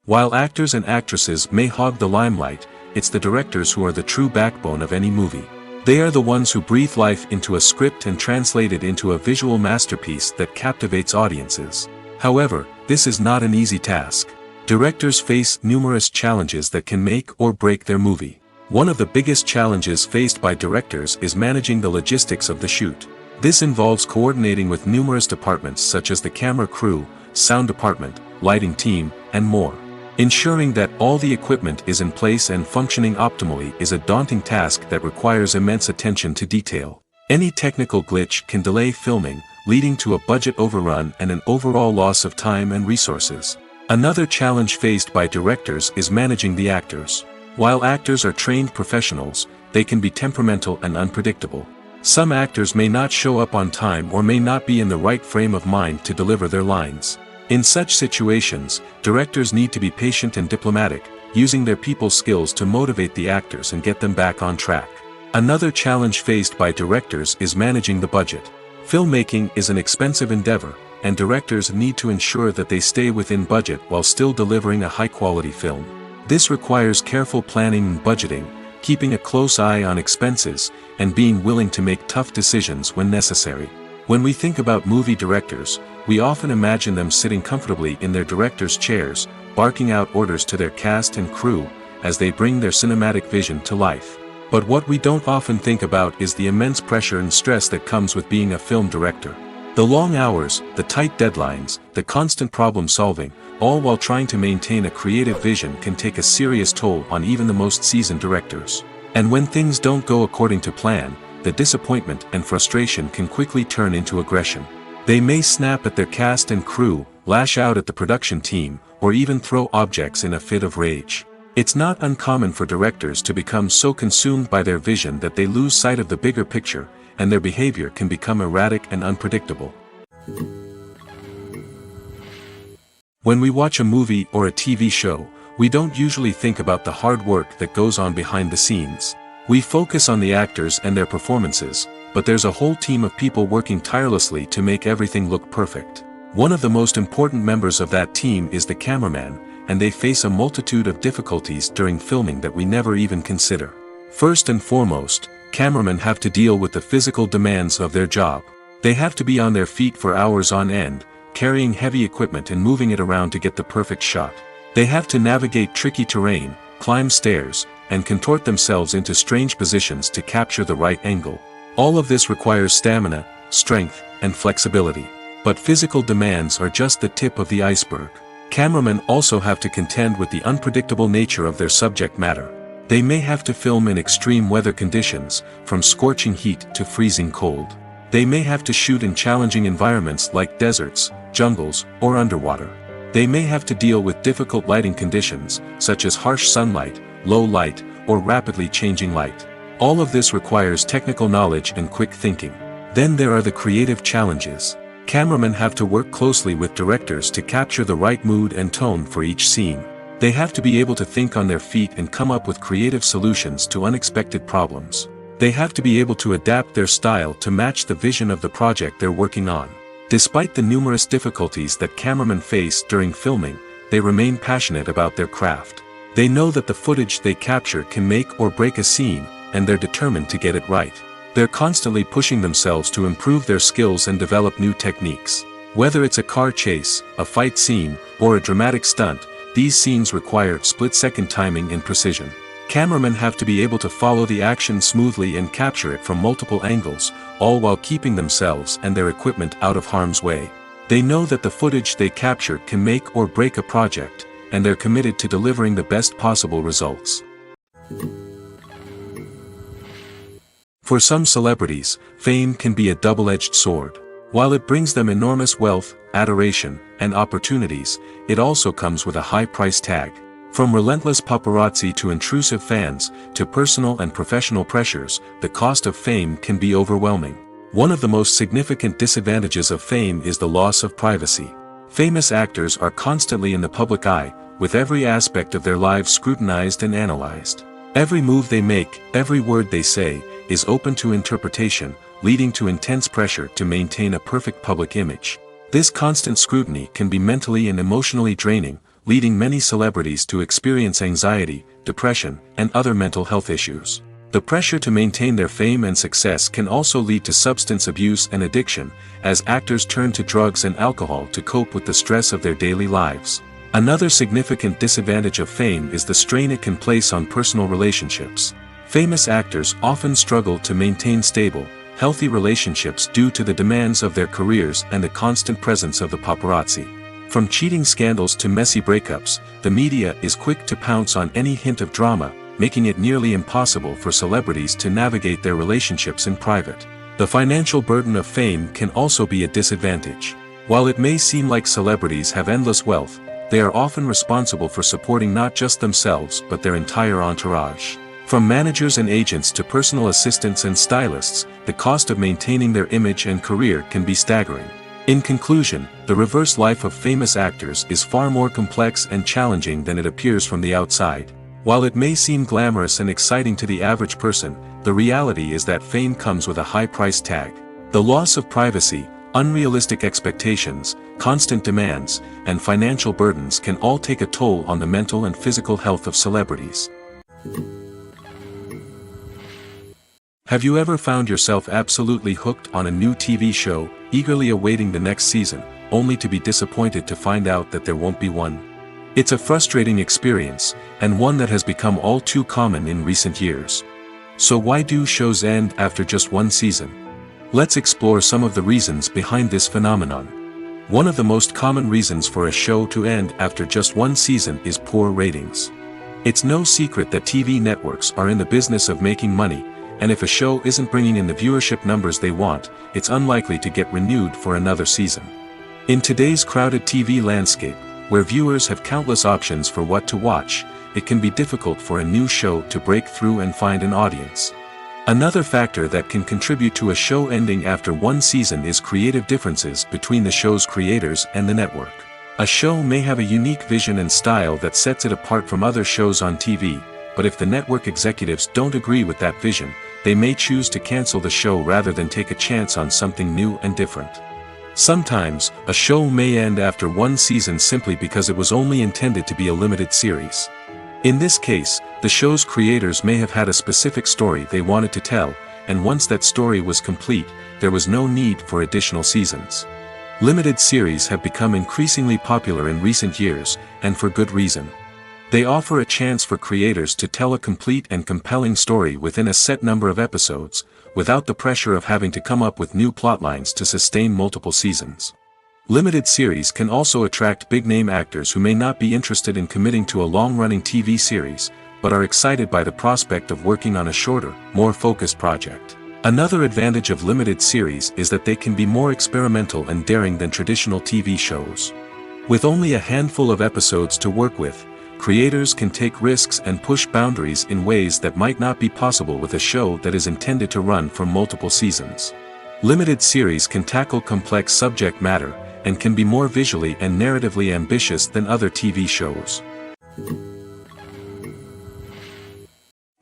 While actors and actresses may hog the limelight, it's the directors who are the true backbone of any movie. They are the ones who breathe life into a script and translate it into a visual masterpiece that captivates audiences. However, this is not an easy task. Directors face numerous challenges that can make or break their movie. One of the biggest challenges faced by directors is managing the logistics of the shoot. This involves coordinating with numerous departments such as the camera crew, sound department, lighting team, and more. Ensuring that all the equipment is in place and functioning optimally is a daunting task that requires immense attention to detail. Any technical glitch can delay filming, leading to a budget overrun and an overall loss of time and resources. Another challenge faced by directors is managing the actors. While actors are trained professionals, they can be temperamental and unpredictable. Some actors may not show up on time or may not be in the right frame of mind to deliver their lines. In such situations, directors need to be patient and diplomatic, using their people skills to motivate the actors and get them back on track. Another challenge faced by directors is managing the budget. Filmmaking is an expensive endeavor, and directors need to ensure that they stay within budget while still delivering a high-quality film. This requires careful planning and budgeting, keeping a close eye on expenses, and being willing to make tough decisions when necessary. When we think about movie directors, we often imagine them sitting comfortably in their director's chairs, barking out orders to their cast and crew, as they bring their cinematic vision to life. But what we don't often think about is the immense pressure and stress that comes with being a film director. The long hours, the tight deadlines, the constant problem solving, all while trying to maintain a creative vision can take a serious toll on even the most seasoned directors. And when things don't go according to plan, the disappointment and frustration can quickly turn into aggression. They may snap at their cast and crew, lash out at the production team, or even throw objects in a fit of rage. It's not uncommon for directors to become so consumed by their vision that they lose sight of the bigger picture, and their behavior can become erratic and unpredictable. When we watch a movie or a TV show, we don't usually think about the hard work that goes on behind the scenes. We focus on the actors and their performances, but there's a whole team of people working tirelessly to make everything look perfect. One of the most important members of that team is the cameraman, and they face a multitude of difficulties during filming that we never even consider. First and foremost, cameramen have to deal with the physical demands of their job. They have to be on their feet for hours on end, carrying heavy equipment and moving it around to get the perfect shot. They have to navigate tricky terrain, climb stairs, and contort themselves into strange positions to capture the right angle. All of this requires stamina, strength, and flexibility. But physical demands are just the tip of the iceberg. Cameramen also have to contend with the unpredictable nature of their subject matter. They may have to film in extreme weather conditions, from scorching heat to freezing cold. They may have to shoot in challenging environments like deserts, jungles, or underwater. They may have to deal with difficult lighting conditions, such as harsh sunlight, low light, or rapidly changing light. All of this requires technical knowledge and quick thinking. Then there are the creative challenges. Cameramen have to work closely with directors to capture the right mood and tone for each scene. They have to be able to think on their feet and come up with creative solutions to unexpected problems. They have to be able to adapt their style to match the vision of the project they're working on. Despite the numerous difficulties that cameramen face during filming, they remain passionate about their craft. They know that the footage they capture can make or break a scene, and they're determined to get it right. They're constantly pushing themselves to improve their skills and develop new techniques. Whether it's a car chase, a fight scene, or a dramatic stunt, these scenes require split-second timing and precision. Cameramen have to be able to follow the action smoothly and capture it from multiple angles, all while keeping themselves and their equipment out of harm's way. They know that the footage they capture can make or break a project, and they're committed to delivering the best possible results. For some celebrities, fame can be a double-edged sword. While it brings them enormous wealth, adoration, and opportunities, it also comes with a high price tag. From relentless paparazzi to intrusive fans, to personal and professional pressures, the cost of fame can be overwhelming. One of the most significant disadvantages of fame is the loss of privacy. Famous actors are constantly in the public eye, with every aspect of their lives scrutinized and analyzed. Every move they make, every word they say, is open to interpretation, leading to intense pressure to maintain a perfect public image. This constant scrutiny can be mentally and emotionally draining, leading many celebrities to experience anxiety, depression, and other mental health issues. The pressure to maintain their fame and success can also lead to substance abuse and addiction, as actors turn to drugs and alcohol to cope with the stress of their daily lives. Another significant disadvantage of fame is the strain it can place on personal relationships. Famous actors often struggle to maintain stable, healthy relationships due to the demands of their careers and the constant presence of the paparazzi. From cheating scandals to messy breakups, the media is quick to pounce on any hint of drama, making it nearly impossible for celebrities to navigate their relationships in private. The financial burden of fame can also be a disadvantage. While it may seem like celebrities have endless wealth, they are often responsible for supporting not just themselves but their entire entourage. From managers and agents to personal assistants and stylists, the cost of maintaining their image and career can be staggering. In conclusion, the reverse life of famous actors is far more complex and challenging than it appears from the outside. While it may seem glamorous and exciting to the average person, the reality is that fame comes with a high price tag. The loss of privacy, unrealistic expectations, constant demands, and financial burdens can all take a toll on the mental and physical health of celebrities. Have you ever found yourself absolutely hooked on a new TV show, eagerly awaiting the next season, only to be disappointed to find out that there won't be one? It's a frustrating experience, and one that has become all too common in recent years. So why do shows end after just one season? Let's explore some of the reasons behind this phenomenon. One of the most common reasons for a show to end after just one season is poor ratings. It's no secret that TV networks are in the business of making money, and if a show isn't bringing in the viewership numbers they want, it's unlikely to get renewed for another season. In today's crowded TV landscape, where viewers have countless options for what to watch, it can be difficult for a new show to break through and find an audience. Another factor that can contribute to a show ending after one season is creative differences between the show's creators and the network. A show may have a unique vision and style that sets it apart from other shows on TV, but if the network executives don't agree with that vision, they may choose to cancel the show rather than take a chance on something new and different. Sometimes, a show may end after one season simply because it was only intended to be a limited series. In this case, the show's creators may have had a specific story they wanted to tell, and once that story was complete, there was no need for additional seasons. Limited series have become increasingly popular in recent years, and for good reason. They offer a chance for creators to tell a complete and compelling story within a set number of episodes, without the pressure of having to come up with new plotlines to sustain multiple seasons. Limited series can also attract big-name actors who may not be interested in committing to a long-running TV series, but are excited by the prospect of working on a shorter, more focused project. Another advantage of limited series is that they can be more experimental and daring than traditional TV shows. With only a handful of episodes to work with, creators can take risks and push boundaries in ways that might not be possible with a show that is intended to run for multiple seasons. Limited series can tackle complex subject matter, and can be more visually and narratively ambitious than other TV shows.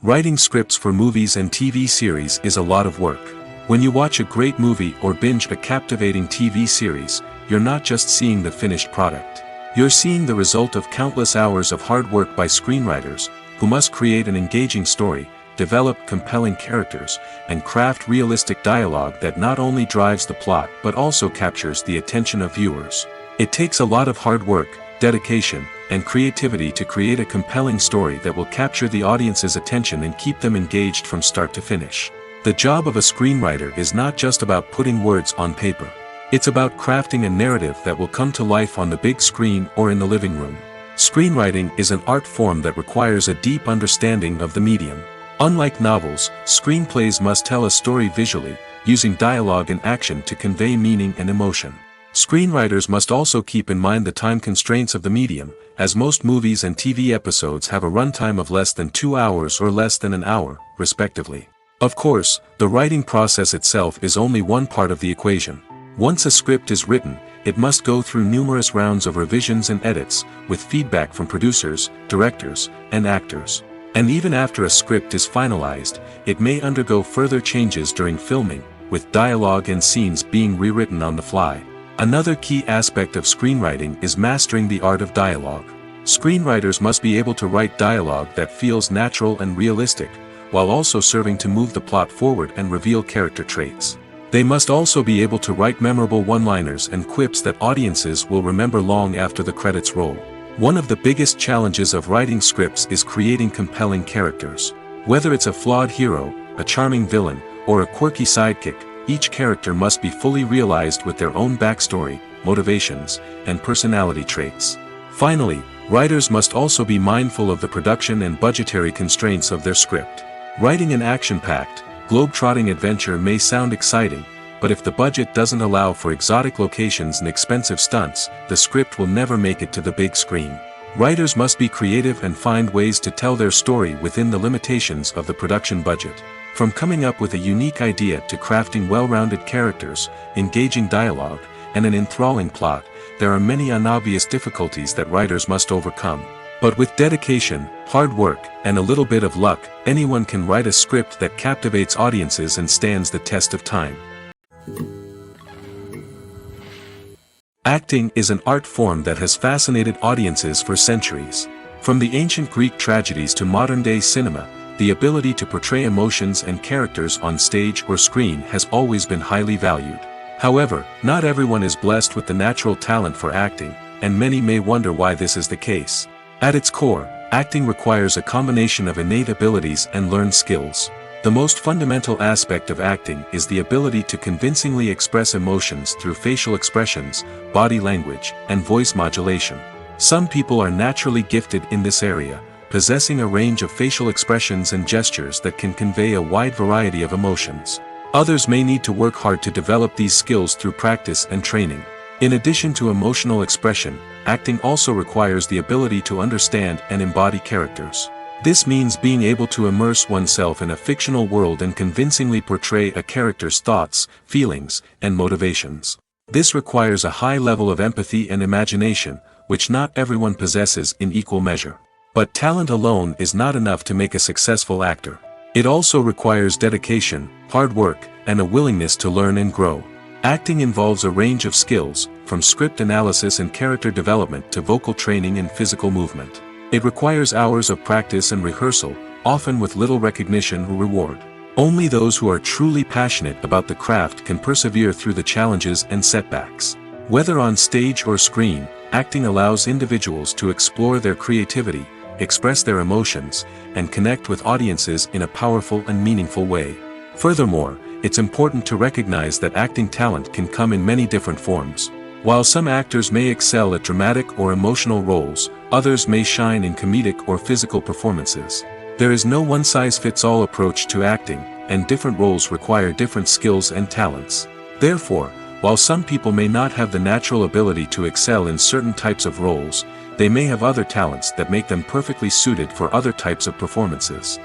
Writing scripts for movies and TV series is a lot of work. When you watch a great movie or binge a captivating TV series, you're not just seeing the finished product. You're seeing the result of countless hours of hard work by screenwriters, who must create an engaging story, develop compelling characters, and craft realistic dialogue that not only drives the plot but also captures the attention of viewers. It takes a lot of hard work, dedication, and creativity to create a compelling story that will capture the audience's attention and keep them engaged from start to finish. The job of a screenwriter is not just about putting words on paper. It's about crafting a narrative that will come to life on the big screen or in the living room. Screenwriting is an art form that requires a deep understanding of the medium. Unlike novels, screenplays must tell a story visually, using dialogue and action to convey meaning and emotion. Screenwriters must also keep in mind the time constraints of the medium, as most movies and TV episodes have a runtime of less than 2 hours or less than an hour, respectively. Of course, the writing process itself is only one part of the equation. Once a script is written, it must go through numerous rounds of revisions and edits, with feedback from producers, directors, and actors. And even after a script is finalized, it may undergo further changes during filming, with dialogue and scenes being rewritten on the fly. Another key aspect of screenwriting is mastering the art of dialogue. Screenwriters must be able to write dialogue that feels natural and realistic, while also serving to move the plot forward and reveal character traits. They must also be able to write memorable one-liners and quips that audiences will remember long after the credits roll. One of the biggest challenges of writing scripts is creating compelling characters. Whether it's a flawed hero, a charming villain, or a quirky sidekick, each character must be fully realized with their own backstory, motivations, and personality traits. Finally, writers must also be mindful of the production and budgetary constraints of their script. Writing an action-packed, globe-trotting adventure may sound exciting, but if the budget doesn't allow for exotic locations and expensive stunts, the script will never make it to the big screen. Writers must be creative and find ways to tell their story within the limitations of the production budget. From coming up with a unique idea to crafting well-rounded characters, engaging dialogue, and an enthralling plot, there are many unobvious difficulties that writers must overcome. But with dedication, hard work, and a little bit of luck, anyone can write a script that captivates audiences and stands the test of time. Acting is an art form that has fascinated audiences for centuries. From the ancient Greek tragedies to modern-day cinema, the ability to portray emotions and characters on stage or screen has always been highly valued. However, not everyone is blessed with the natural talent for acting, and many may wonder why this is the case. At its core, acting requires a combination of innate abilities and learned skills. The most fundamental aspect of acting is the ability to convincingly express emotions through facial expressions, body language, and voice modulation. Some people are naturally gifted in this area, possessing a range of facial expressions and gestures that can convey a wide variety of emotions. Others may need to work hard to develop these skills through practice and training. In addition to emotional expression, acting also requires the ability to understand and embody characters. This means being able to immerse oneself in a fictional world and convincingly portray a character's thoughts, feelings, and motivations. This requires a high level of empathy and imagination, which not everyone possesses in equal measure. But talent alone is not enough to make a successful actor. It also requires dedication, hard work, and a willingness to learn and grow. Acting involves a range of skills, from script analysis and character development to vocal training and physical movement. It requires hours of practice and rehearsal, often with little recognition or reward. Only those who are truly passionate about the craft can persevere through the challenges and setbacks. Whether on stage or screen, acting allows individuals to explore their creativity, express their emotions, and connect with audiences in a powerful and meaningful way. Furthermore, it's important to recognize that acting talent can come in many different forms. While some actors may excel at dramatic or emotional roles, others may shine in comedic or physical performances. There is no one-size-fits-all approach to acting, and different roles require different skills and talents. Therefore, while some people may not have the natural ability to excel in certain types of roles, they may have other talents that make them perfectly suited for other types of performances.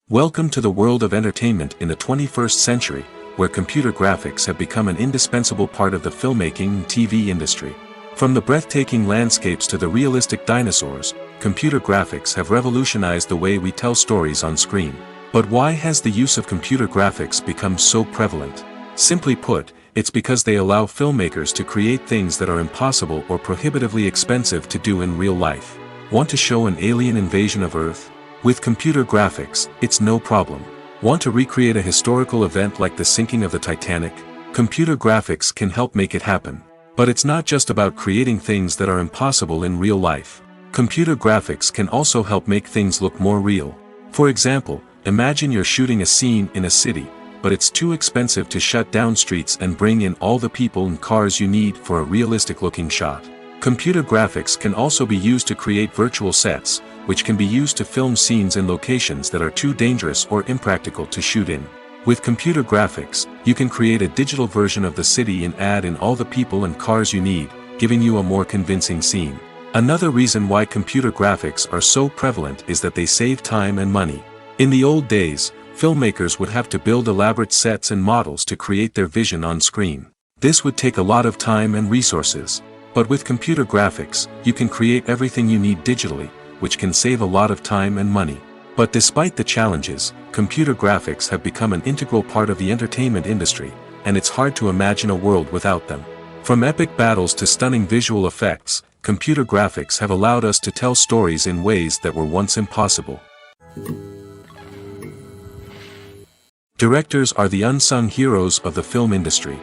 Welcome to the world of entertainment in the 21st century, where computer graphics have become an indispensable part of the filmmaking and TV industry. From the breathtaking landscapes to the realistic dinosaurs, computer graphics have revolutionized the way we tell stories on screen. But why has the use of computer graphics become so prevalent? Simply put, it's because they allow filmmakers to create things that are impossible or prohibitively expensive to do in real life. Want to show an alien invasion of Earth? With computer graphics, it's no problem. Want to recreate a historical event like the sinking of the Titanic? Computer graphics can help make it happen. But it's not just about creating things that are impossible in real life. Computer graphics can also help make things look more real. For example, imagine you're shooting a scene in a city, but it's too expensive to shut down streets and bring in all the people and cars you need for a realistic-looking shot. Computer graphics can also be used to create virtual sets, which can be used to film scenes in locations that are too dangerous or impractical to shoot in. With computer graphics, you can create a digital version of the city and add in all the people and cars you need, giving you a more convincing scene. Another reason why computer graphics are so prevalent is that they save time and money. In the old days, filmmakers would have to build elaborate sets and models to create their vision on screen. This would take a lot of time and resources. But with computer graphics, you can create everything you need digitally, which can save a lot of time and money. But despite the challenges, computer graphics have become an integral part of the entertainment industry, and it's hard to imagine a world without them. From epic battles to stunning visual effects, computer graphics have allowed us to tell stories in ways that were once impossible. Directors are the unsung heroes of the film industry.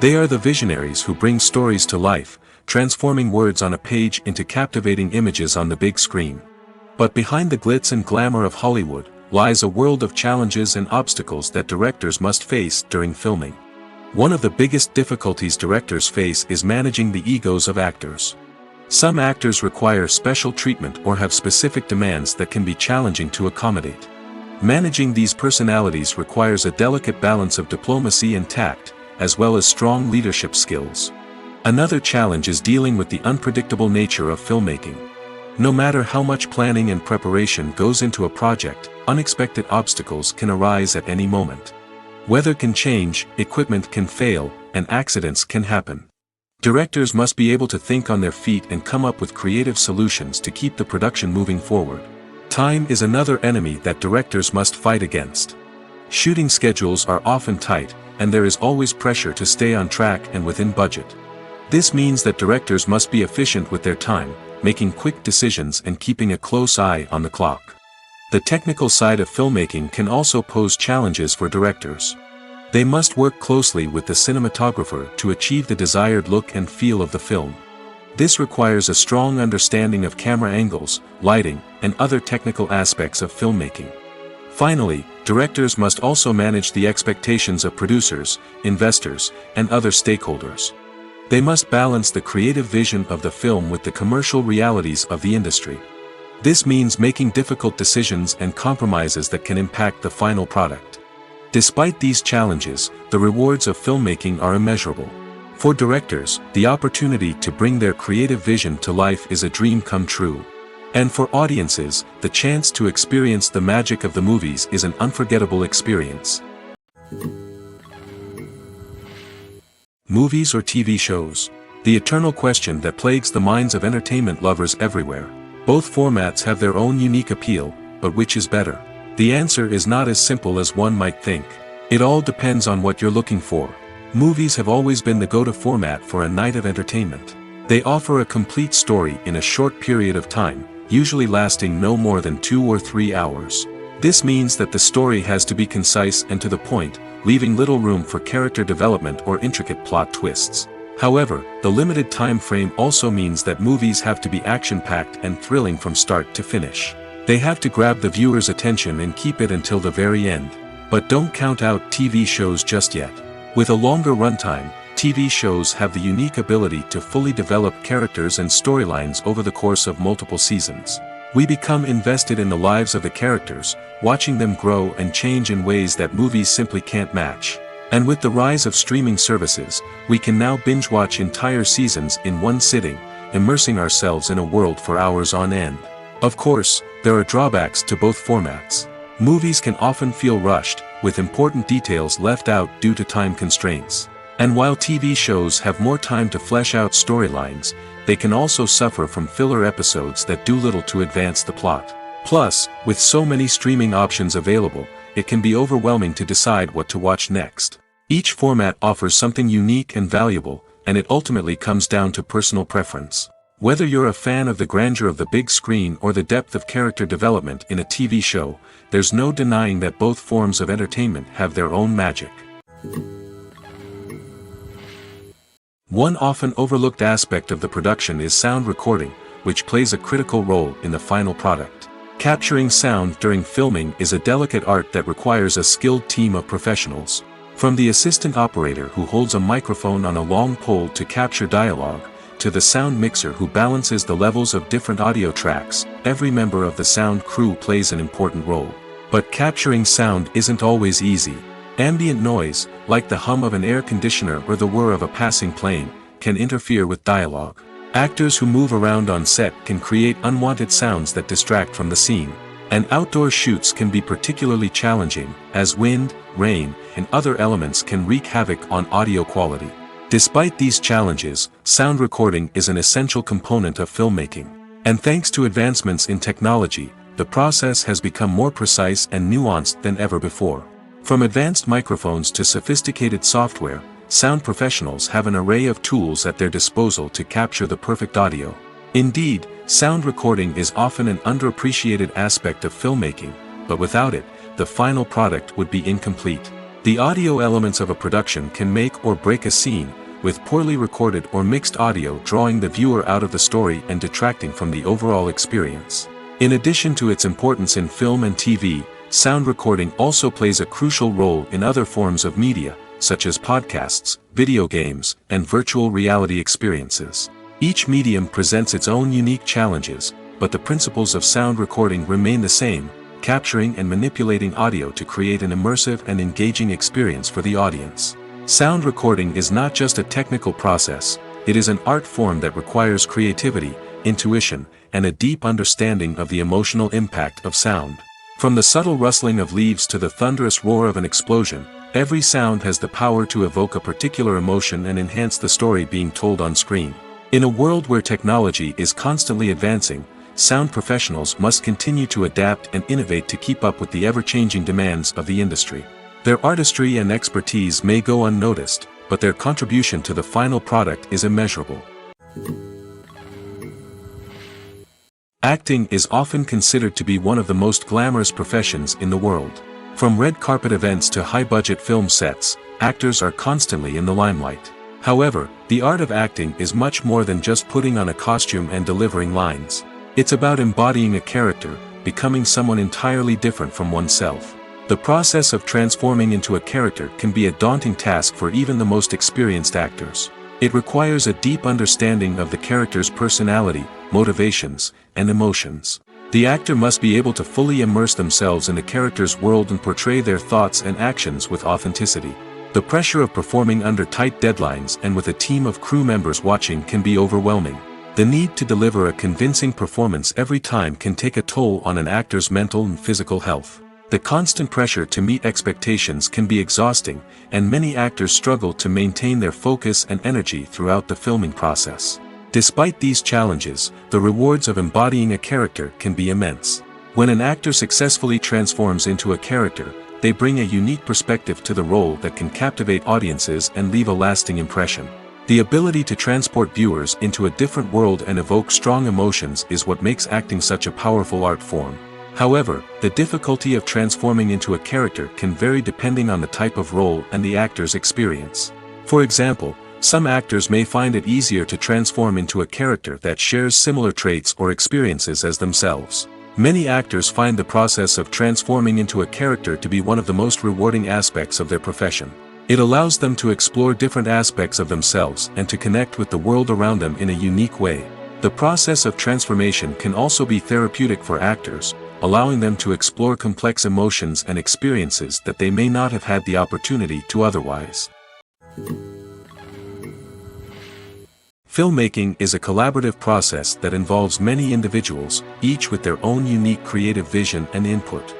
They are the visionaries who bring stories to life, transforming words on a page into captivating images on the big screen. But behind the glitz and glamour of Hollywood, lies a world of challenges and obstacles that directors must face during filming. One of the biggest difficulties directors face is managing the egos of actors. Some actors require special treatment or have specific demands that can be challenging to accommodate. Managing these personalities requires a delicate balance of diplomacy and tact, as well as strong leadership skills. Another challenge is dealing with the unpredictable nature of filmmaking. No matter how much planning and preparation goes into a project, unexpected obstacles can arise at any moment. Weather can change, equipment can fail, and accidents can happen. Directors must be able to think on their feet and come up with creative solutions to keep the production moving forward. Time is another enemy that directors must fight against. Shooting schedules are often tight, and there is always pressure to stay on track and within budget. This means that directors must be efficient with their time, making quick decisions and keeping a close eye on the clock. The technical side of filmmaking can also pose challenges for directors. They must work closely with the cinematographer to achieve the desired look and feel of the film. This requires a strong understanding of camera angles, lighting, and other technical aspects of filmmaking. Finally, directors must also manage the expectations of producers, investors, and other stakeholders. They must balance the creative vision of the film with the commercial realities of the industry. This means making difficult decisions and compromises that can impact the final product. Despite these challenges, the rewards of filmmaking are immeasurable. For directors, the opportunity to bring their creative vision to life is a dream come true. And for audiences, the chance to experience the magic of the movies is an unforgettable experience. Movies or TV shows? The eternal question that plagues the minds of entertainment lovers everywhere. Both formats have their own unique appeal, but which is better? The answer is not as simple as one might think. It all depends on what you're looking for. Movies have always been the go-to format for a night of entertainment. They offer a complete story in a short period of time, usually lasting no more than 2 or 3 hours. This means that the story has to be concise and to the point, leaving little room for character development or intricate plot twists. However, the limited time frame also means that movies have to be action-packed and thrilling from start to finish. They have to grab the viewer's attention and keep it until the very end. But don't count out TV shows just yet. With a longer runtime, TV shows have the unique ability to fully develop characters and storylines over the course of multiple seasons. We become invested in the lives of the characters, watching them grow and change in ways that movies simply can't match. And with the rise of streaming services, we can now binge-watch entire seasons in one sitting, immersing ourselves in a world for hours on end. Of course, there are drawbacks to both formats. Movies can often feel rushed, with important details left out due to time constraints. And while TV shows have more time to flesh out storylines, they can also suffer from filler episodes that do little to advance the plot. Plus, with so many streaming options available, it can be overwhelming to decide what to watch next. Each format offers something unique and valuable, and it ultimately comes down to personal preference. Whether you're a fan of the grandeur of the big screen or the depth of character development in a TV show, there's no denying that both forms of entertainment have their own magic. One often overlooked aspect of the production is sound recording, which plays a critical role in the final product. Capturing sound during filming is a delicate art that requires a skilled team of professionals. From the assistant operator who holds a microphone on a long pole to capture dialogue, to the sound mixer who balances the levels of different audio tracks, every member of the sound crew plays an important role. But capturing sound isn't always easy. Ambient noise, like the hum of an air conditioner or the whir of a passing plane, can interfere with dialogue. Actors who move around on set can create unwanted sounds that distract from the scene. And outdoor shoots can be particularly challenging, as wind, rain, and other elements can wreak havoc on audio quality. Despite these challenges, sound recording is an essential component of filmmaking. And thanks to advancements in technology, the process has become more precise and nuanced than ever before. From advanced microphones to sophisticated software, sound professionals have an array of tools at their disposal to capture the perfect audio. Indeed, sound recording is often an underappreciated aspect of filmmaking, but without it, the final product would be incomplete. The audio elements of a production can make or break a scene, with poorly recorded or mixed audio drawing the viewer out of the story and detracting from the overall experience. In addition to its importance in film and TV, sound recording also plays a crucial role in other forms of media, such as podcasts, video games, and virtual reality experiences. Each medium presents its own unique challenges, but the principles of sound recording remain the same, capturing and manipulating audio to create an immersive and engaging experience for the audience. Sound recording is not just a technical process, it is an art form that requires creativity, intuition, and a deep understanding of the emotional impact of sound. From the subtle rustling of leaves to the thunderous roar of an explosion, Every sound has the power to evoke a particular emotion and enhance the story being told on screen. In a world where technology is constantly advancing, sound professionals must continue to adapt and innovate to keep up with the ever-changing demands of the industry. Their artistry and expertise may go unnoticed, but their contribution to the final product is immeasurable. Acting is often considered to be one of the most glamorous professions in the world. From red carpet events to high-budget film sets, actors are constantly in the limelight. However, the art of acting is much more than just putting on a costume and delivering lines. It's about embodying a character, becoming someone entirely different from oneself. The process of transforming into a character can be a daunting task for even the most experienced actors. It requires a deep understanding of the character's personality, motivations, and emotions. The actor must be able to fully immerse themselves in the character's world and portray their thoughts and actions with authenticity. The pressure of performing under tight deadlines and with a team of crew members watching can be overwhelming. The need to deliver a convincing performance every time can take a toll on an actor's mental and physical health. The constant pressure to meet expectations can be exhausting, and many actors struggle to maintain their focus and energy throughout the filming process. Despite these challenges, the rewards of embodying a character can be immense. When an actor successfully transforms into a character, they bring a unique perspective to the role that can captivate audiences and leave a lasting impression. The ability to transport viewers into a different world and evoke strong emotions is what makes acting such a powerful art form. However, the difficulty of transforming into a character can vary depending on the type of role and the actor's experience. For example, some actors may find it easier to transform into a character that shares similar traits or experiences as themselves. Many actors find the process of transforming into a character to be one of the most rewarding aspects of their profession. It allows them to explore different aspects of themselves and to connect with the world around them in a unique way. The process of transformation can also be therapeutic for actors, allowing them to explore complex emotions and experiences that they may not have had the opportunity to otherwise. Filmmaking is a collaborative process that involves many individuals, each with their own unique creative vision and input.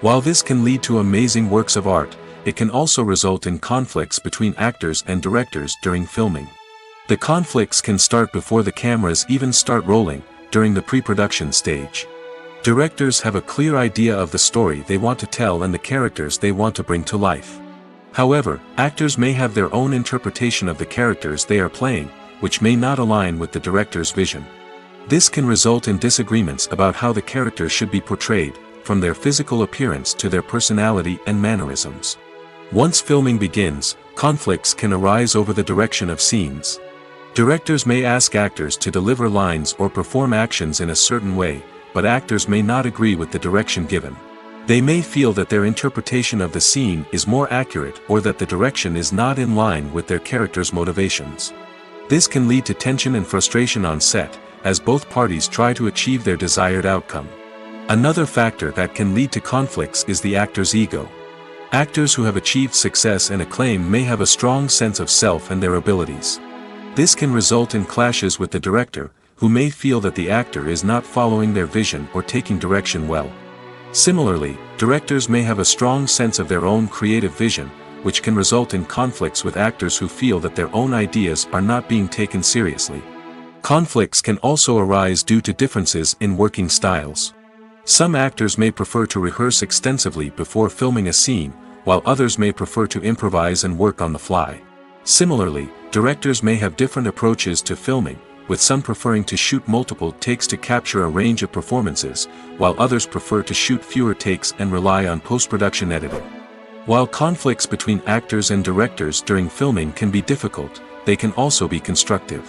While this can lead to amazing works of art, it can also result in conflicts between actors and directors during filming. The conflicts can start before the cameras even start rolling, during the pre-production stage. Directors have a clear idea of the story they want to tell and the characters they want to bring to life. However, actors may have their own interpretation of the characters they are playing, which may not align with the director's vision. This can result in disagreements about how the characters should be portrayed, from their physical appearance to their personality and mannerisms. Once filming begins, conflicts can arise over the direction of scenes. Directors may ask actors to deliver lines or perform actions in a certain way, but actors may not agree with the direction given. They may feel that their interpretation of the scene is more accurate or that the direction is not in line with their character's motivations. This can lead to tension and frustration on set, as both parties try to achieve their desired outcome. Another factor that can lead to conflicts is the actor's ego. Actors who have achieved success and acclaim may have a strong sense of self and their abilities. This can result in clashes with the director, who may feel that the actor is not following their vision or taking direction well. Similarly, directors may have a strong sense of their own creative vision, which can result in conflicts with actors who feel that their own ideas are not being taken seriously. Conflicts can also arise due to differences in working styles. Some actors may prefer to rehearse extensively before filming a scene, while others may prefer to improvise and work on the fly. Similarly, directors may have different approaches to filming, with some preferring to shoot multiple takes to capture a range of performances, while others prefer to shoot fewer takes and rely on post-production editing. While conflicts between actors and directors during filming can be difficult, they can also be constructive.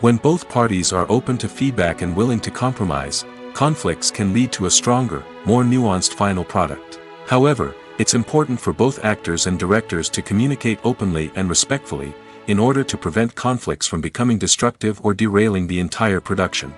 When both parties are open to feedback and willing to compromise, conflicts can lead to a stronger, more nuanced final product. However, it's important for both actors and directors to communicate openly and respectfully, in order to prevent conflicts from becoming destructive or derailing the entire production.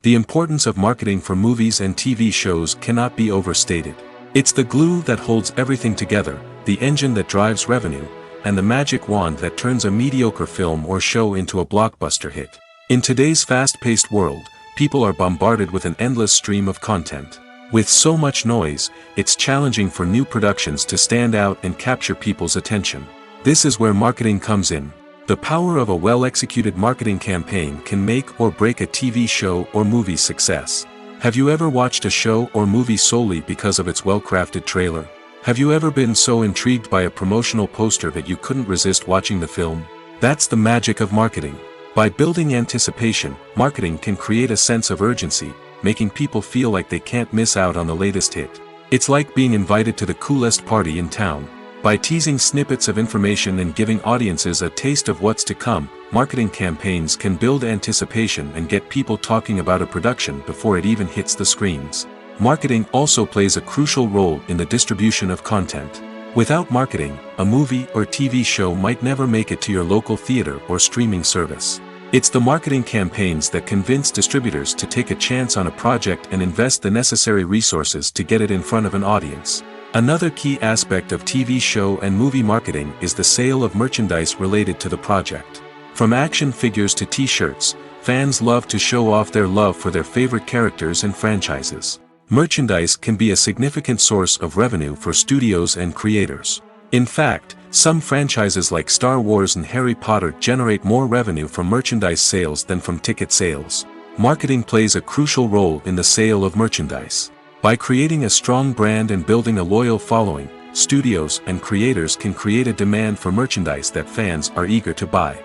The importance of marketing for movies and TV shows cannot be overstated. It's the glue that holds everything together, the engine that drives revenue, and the magic wand that turns a mediocre film or show into a blockbuster hit. In today's fast-paced world, people are bombarded with an endless stream of content. With so much noise, it's challenging for new productions to stand out and capture people's attention. This is where marketing comes in. The power of a well-executed marketing campaign can make or break a TV show or movie's success. Have you ever watched a show or movie solely because of its well-crafted trailer? Have you ever been so intrigued by a promotional poster that you couldn't resist watching the film? That's the magic of marketing. By building anticipation, marketing can create a sense of urgency, making people feel like they can't miss out on the latest hit. It's like being invited to the coolest party in town. By teasing snippets of information and giving audiences a taste of what's to come, marketing campaigns can build anticipation and get people talking about a production before it even hits the screens. Marketing also plays a crucial role in the distribution of content. Without marketing, a movie or TV show might never make it to your local theater or streaming service. It's the marketing campaigns that convince distributors to take a chance on a project and invest the necessary resources to get it in front of an audience. Another key aspect of TV show and movie marketing is the sale of merchandise related to the project. From action figures to t-shirts, fans love to show off their love for their favorite characters and franchises. Merchandise can be a significant source of revenue for studios and creators. In fact, some franchises like Star Wars and Harry Potter generate more revenue from merchandise sales than from ticket sales. Marketing plays a crucial role in the sale of merchandise. By creating a strong brand and building a loyal following, studios and creators can create a demand for merchandise that fans are eager to buy.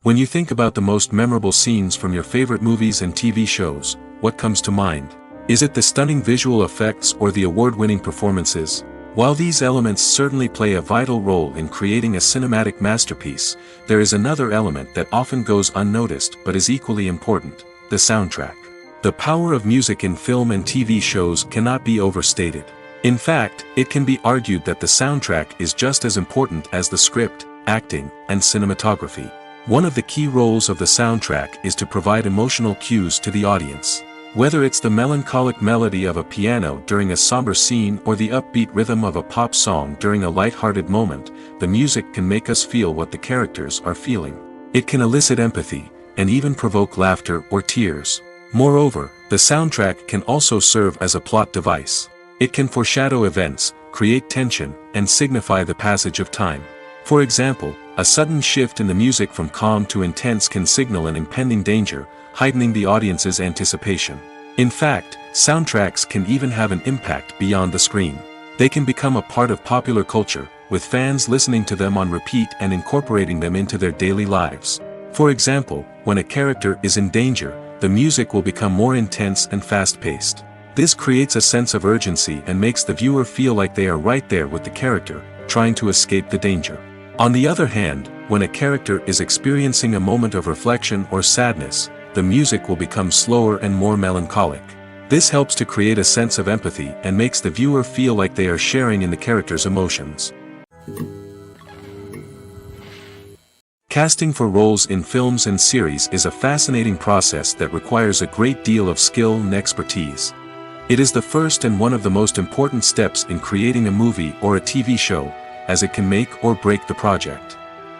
When you think about the most memorable scenes from your favorite movies and TV shows, what comes to mind? Is it the stunning visual effects or the award-winning performances? While these elements certainly play a vital role in creating a cinematic masterpiece, there is another element that often goes unnoticed but is equally important: the soundtrack. The power of music in film and TV shows cannot be overstated. In fact, it can be argued that the soundtrack is just as important as the script, acting, and cinematography. One of the key roles of the soundtrack is to provide emotional cues to the audience. Whether it's the melancholic melody of a piano during a somber scene or the upbeat rhythm of a pop song during a light-hearted moment, the music can make us feel what the characters are feeling. It can elicit empathy, and even provoke laughter or tears. Moreover, the soundtrack can also serve as a plot device. It can foreshadow events, create tension, and signify the passage of time. For example, a sudden shift in the music from calm to intense can signal an impending danger, heightening the audience's anticipation. In fact, soundtracks can even have an impact beyond the screen. They can become a part of popular culture, with fans listening to them on repeat and incorporating them into their daily lives. For example, when a character is in danger, the music will become more intense and fast-paced. This creates a sense of urgency and makes the viewer feel like they are right there with the character, trying to escape the danger. On the other hand, when a character is experiencing a moment of reflection or sadness, the music will become slower and more melancholic. This helps to create a sense of empathy and makes the viewer feel like they are sharing in the character's emotions. Casting for roles in films and series is a fascinating process that requires a great deal of skill and expertise. It is the first and one of the most important steps in creating a movie or a TV show, as it can make or break the project.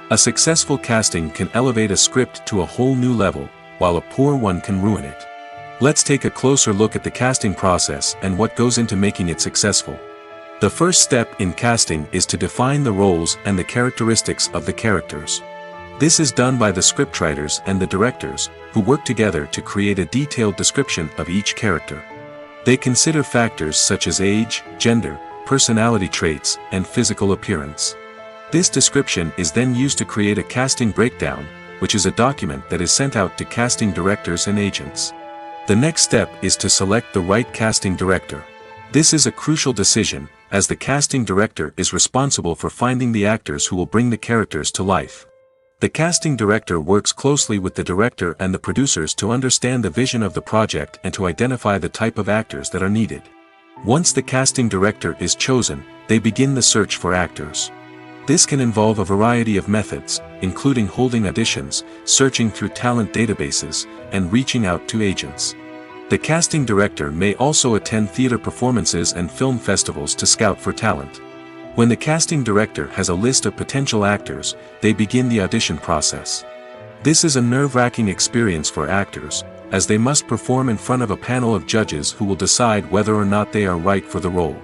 A successful casting can elevate a script to a whole new level, while a poor one can ruin it. Let's take a closer look at the casting process and what goes into making it successful. The first step in casting is to define the roles and the characteristics of the characters. This is done by the scriptwriters and the directors, who work together to create a detailed description of each character. They consider factors such as age, gender, personality traits, and physical appearance. This description is then used to create a casting breakdown, which is a document that is sent out to casting directors and agents. The next step is to select the right casting director. This is a crucial decision, as the casting director is responsible for finding the actors who will bring the characters to life. The casting director works closely with the director and the producers to understand the vision of the project and to identify the type of actors that are needed. Once the casting director is chosen, they begin the search for actors. This can involve a variety of methods, including holding auditions, searching through talent databases, and reaching out to agents. The casting director may also attend theater performances and film festivals to scout for talent. When the casting director has a list of potential actors, they begin the audition process. This is a nerve-wracking experience for actors, as they must perform in front of a panel of judges who will decide whether or not they are right for the role.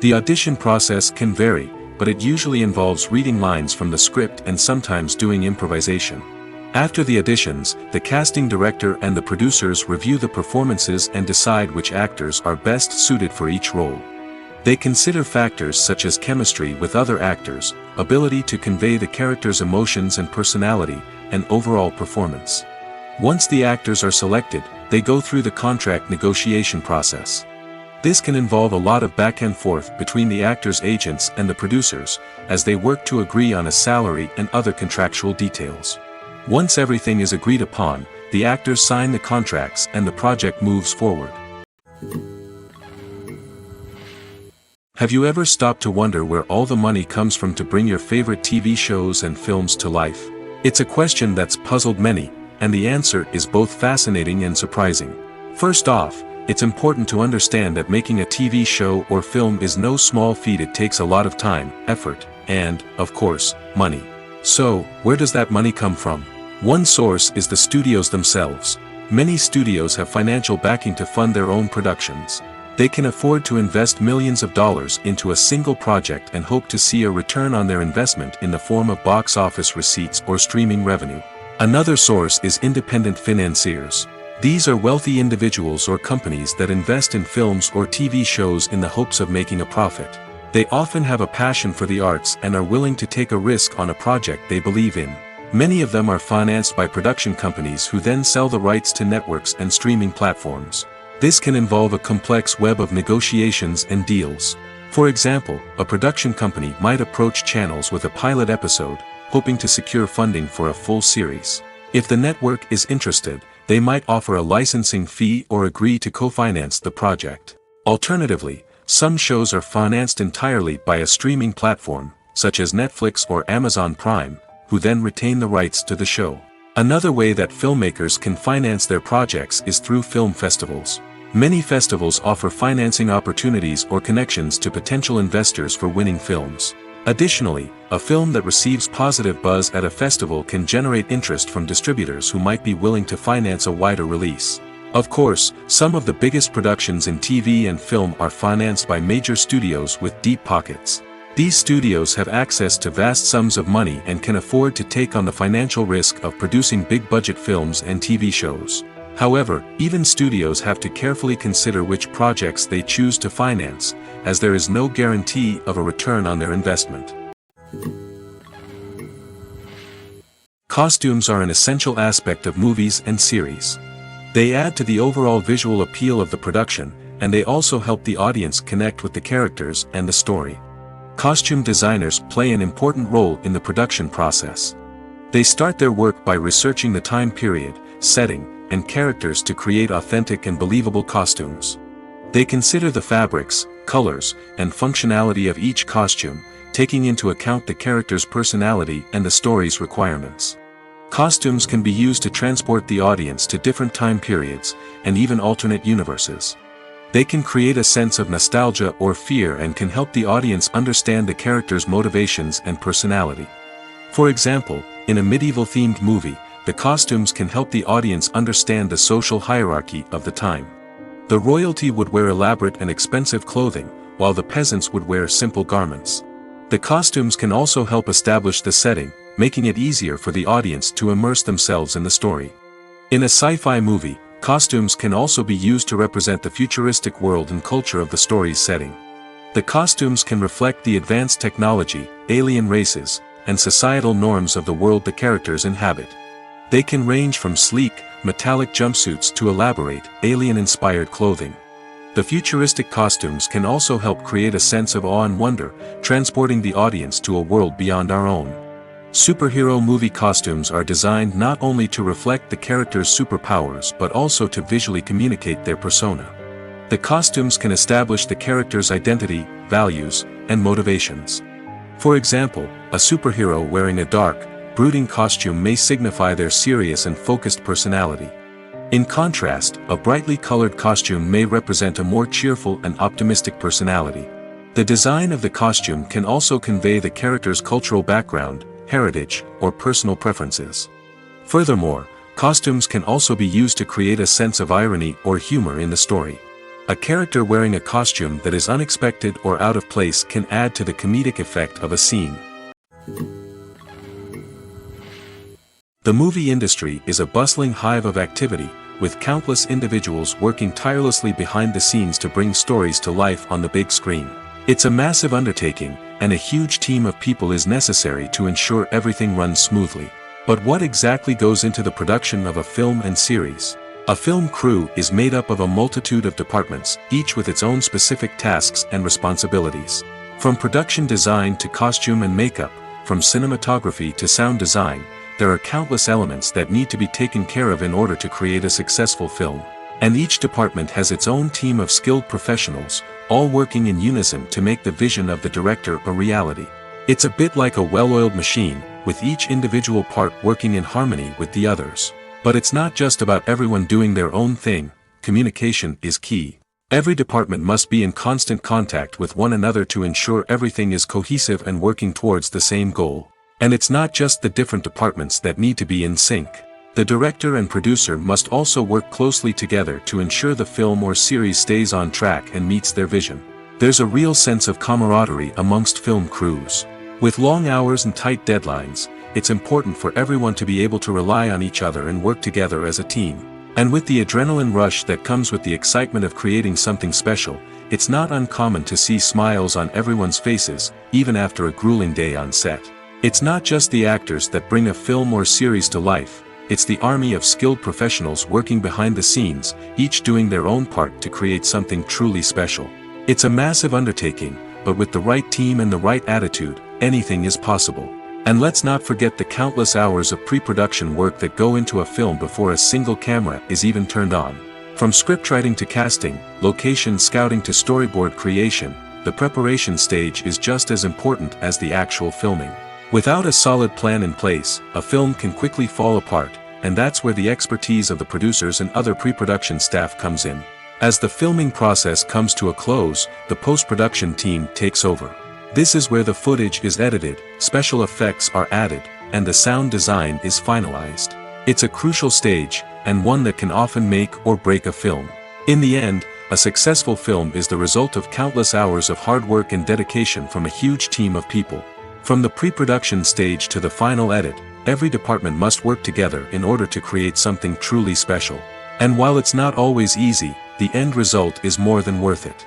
The audition process can vary, but it usually involves reading lines from the script and sometimes doing improvisation. After the auditions, the casting director and the producers review the performances and decide which actors are best suited for each role. They consider factors such as chemistry with other actors, ability to convey the character's emotions and personality, and overall performance. Once the actors are selected, they go through the contract negotiation process. This can involve a lot of back and forth between the actors' agents and the producers, as they work to agree on a salary and other contractual details. Once everything is agreed upon, the actors sign the contracts and the project moves forward. Have you ever stopped to wonder where all the money comes from to bring your favorite TV shows and films to life? It's a question that's puzzled many, and the answer is both fascinating and surprising. First off, it's important to understand that making a TV show or film is no small feat. It takes a lot of time, effort, and, of course, money. So, where does that money come from? One source is the studios themselves. Many studios have financial backing to fund their own productions. They can afford to invest millions of dollars into a single project and hope to see a return on their investment in the form of box office receipts or streaming revenue. Another source is independent financiers. These are wealthy individuals or companies that invest in films or TV shows in the hopes of making a profit. They often have a passion for the arts and are willing to take a risk on a project they believe in. Many of them are financed by production companies who then sell the rights to networks and streaming platforms. This can involve a complex web of negotiations and deals. For example, a production company might approach channels with a pilot episode, hoping to secure funding for a full series. If the network is interested, they might offer a licensing fee or agree to co-finance the project. Alternatively, some shows are financed entirely by a streaming platform, such as Netflix or Amazon Prime, who then retain the rights to the show. Another way that filmmakers can finance their projects is through film festivals. Many festivals offer financing opportunities or connections to potential investors for winning films. Additionally, a film that receives positive buzz at a festival can generate interest from distributors who might be willing to finance a wider release. Of course, some of the biggest productions in TV and film are financed by major studios with deep pockets. These studios have access to vast sums of money and can afford to take on the financial risk of producing big-budget films and TV shows. However, even studios have to carefully consider which projects they choose to finance, as there is no guarantee of a return on their investment. Costumes are an essential aspect of movies and series. They add to the overall visual appeal of the production, and they also help the audience connect with the characters and the story. Costume designers play an important role in the production process. They start their work by researching the time period, setting, and characters to create authentic and believable costumes. They consider the fabrics, colors, and functionality of each costume, taking into account the character's personality and the story's requirements. Costumes can be used to transport the audience to different time periods, and even alternate universes. They can create a sense of nostalgia or fear and can help the audience understand the character's motivations and personality. For example, in a medieval-themed movie, the costumes can help the audience understand the social hierarchy of the time. The royalty would wear elaborate and expensive clothing, while the peasants would wear simple garments. The costumes can also help establish the setting, making it easier for the audience to immerse themselves in the story. In a sci-fi movie, costumes can also be used to represent the futuristic world and culture of the story's setting. The costumes can reflect the advanced technology, alien races, and societal norms of the world the characters inhabit. They can range from sleek, metallic jumpsuits to elaborate, alien-inspired clothing. The futuristic costumes can also help create a sense of awe and wonder, transporting the audience to a world beyond our own. Superhero movie costumes are designed not only to reflect the character's superpowers but also to visually communicate their persona. The costumes can establish the character's identity, values, and motivations. For example, a superhero wearing a dark, brooding costume may signify their serious and focused personality. In contrast, a brightly colored costume may represent a more cheerful and optimistic personality. The design of the costume can also convey the character's cultural background, heritage, or personal preferences. Furthermore, Costumes can also be used to create a sense of irony or humor in the story. A character wearing a costume that is unexpected or out of place can add to the comedic effect of a scene. The movie industry is a bustling hive of activity, with countless individuals working tirelessly behind the scenes to bring stories to life on the big screen. It's a massive undertaking, and a huge team of people is necessary to ensure everything runs smoothly. But what exactly goes into the production of a film and series? A film crew is made up of a multitude of departments, each with its own specific tasks and responsibilities. From production design to costume and makeup, from cinematography to sound design, there are countless elements that need to be taken care of in order to create a successful film. And each department has its own team of skilled professionals, all working in unison to make the vision of the director a reality. It's a bit like a well-oiled machine, with each individual part working in harmony with the others. But it's not just about everyone doing their own thing. Communication is key. Every department must be in constant contact with one another to ensure everything is cohesive and working towards the same goal. And it's not just the different departments that need to be in sync. The director and producer must also work closely together to ensure the film or series stays on track and meets their vision. There's a real sense of camaraderie amongst film crews. With long hours and tight deadlines, it's important for everyone to be able to rely on each other and work together as a team. And with the adrenaline rush that comes with the excitement of creating something special, it's not uncommon to see smiles on everyone's faces, even after a grueling day on set. It's not just the actors that bring a film or series to life, it's the army of skilled professionals working behind the scenes, each doing their own part to create something truly special. It's a massive undertaking, but with the right team and the right attitude, anything is possible. And let's not forget the countless hours of pre-production work that go into a film before a single camera is even turned on. From scriptwriting to casting, location scouting to storyboard creation, the preparation stage is just as important as the actual filming. Without a solid plan in place, a film can quickly fall apart, and that's where the expertise of the producers and other pre-production staff comes in. As the filming process comes to a close, the post-production team takes over. This is where the footage is edited, special effects are added, and the sound design is finalized. It's a crucial stage, and one that can often make or break a film. In the end, a successful film is the result of countless hours of hard work and dedication from a huge team of people. From the pre-production stage to the final edit, every department must work together in order to create something truly special. And while it's not always easy, the end result is more than worth it.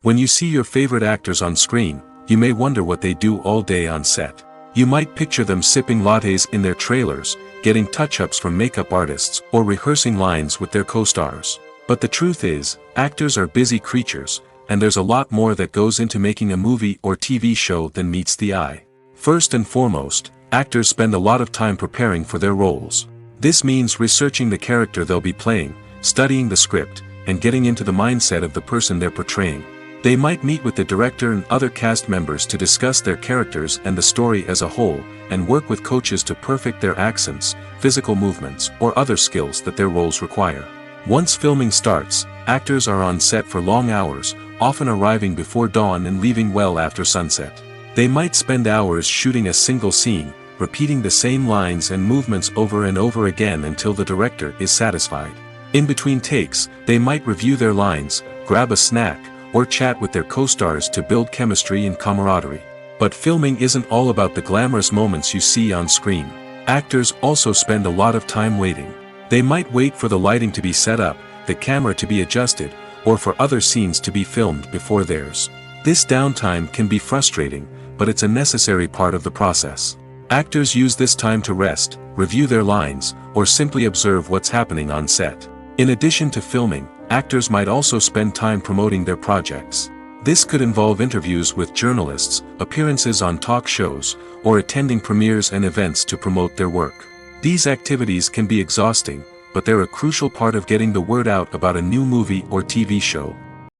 When you see your favorite actors on screen, you may wonder what they do all day on set. You might picture them sipping lattes in their trailers, getting touch-ups from makeup artists, or rehearsing lines with their co-stars. But the truth is, actors are busy creatures, and there's a lot more that goes into making a movie or TV show than meets the eye. First and foremost, actors spend a lot of time preparing for their roles. This means researching the character they'll be playing, studying the script, and getting into the mindset of the person they're portraying. They might meet with the director and other cast members to discuss their characters and the story as a whole, and work with coaches to perfect their accents, physical movements, or other skills that their roles require. Once filming starts, actors are on set for long hours, often arriving before dawn and leaving well after sunset. They might spend hours shooting a single scene, repeating the same lines and movements over and over again until the director is satisfied. In between takes, they might review their lines, grab a snack, or chat with their co-stars to build chemistry and camaraderie. But filming isn't all about the glamorous moments you see on screen. Actors also spend a lot of time waiting. They might wait for the lighting to be set up, the camera to be adjusted, or for other scenes to be filmed before theirs. This downtime can be frustrating, but it's a necessary part of the process. Actors use this time to rest, review their lines, or simply observe what's happening on set. In addition to filming, actors might also spend time promoting their projects. This could involve interviews with journalists, appearances on talk shows, or attending premieres and events to promote their work. These activities can be exhausting, but they're a crucial part of getting the word out about a new movie or TV show.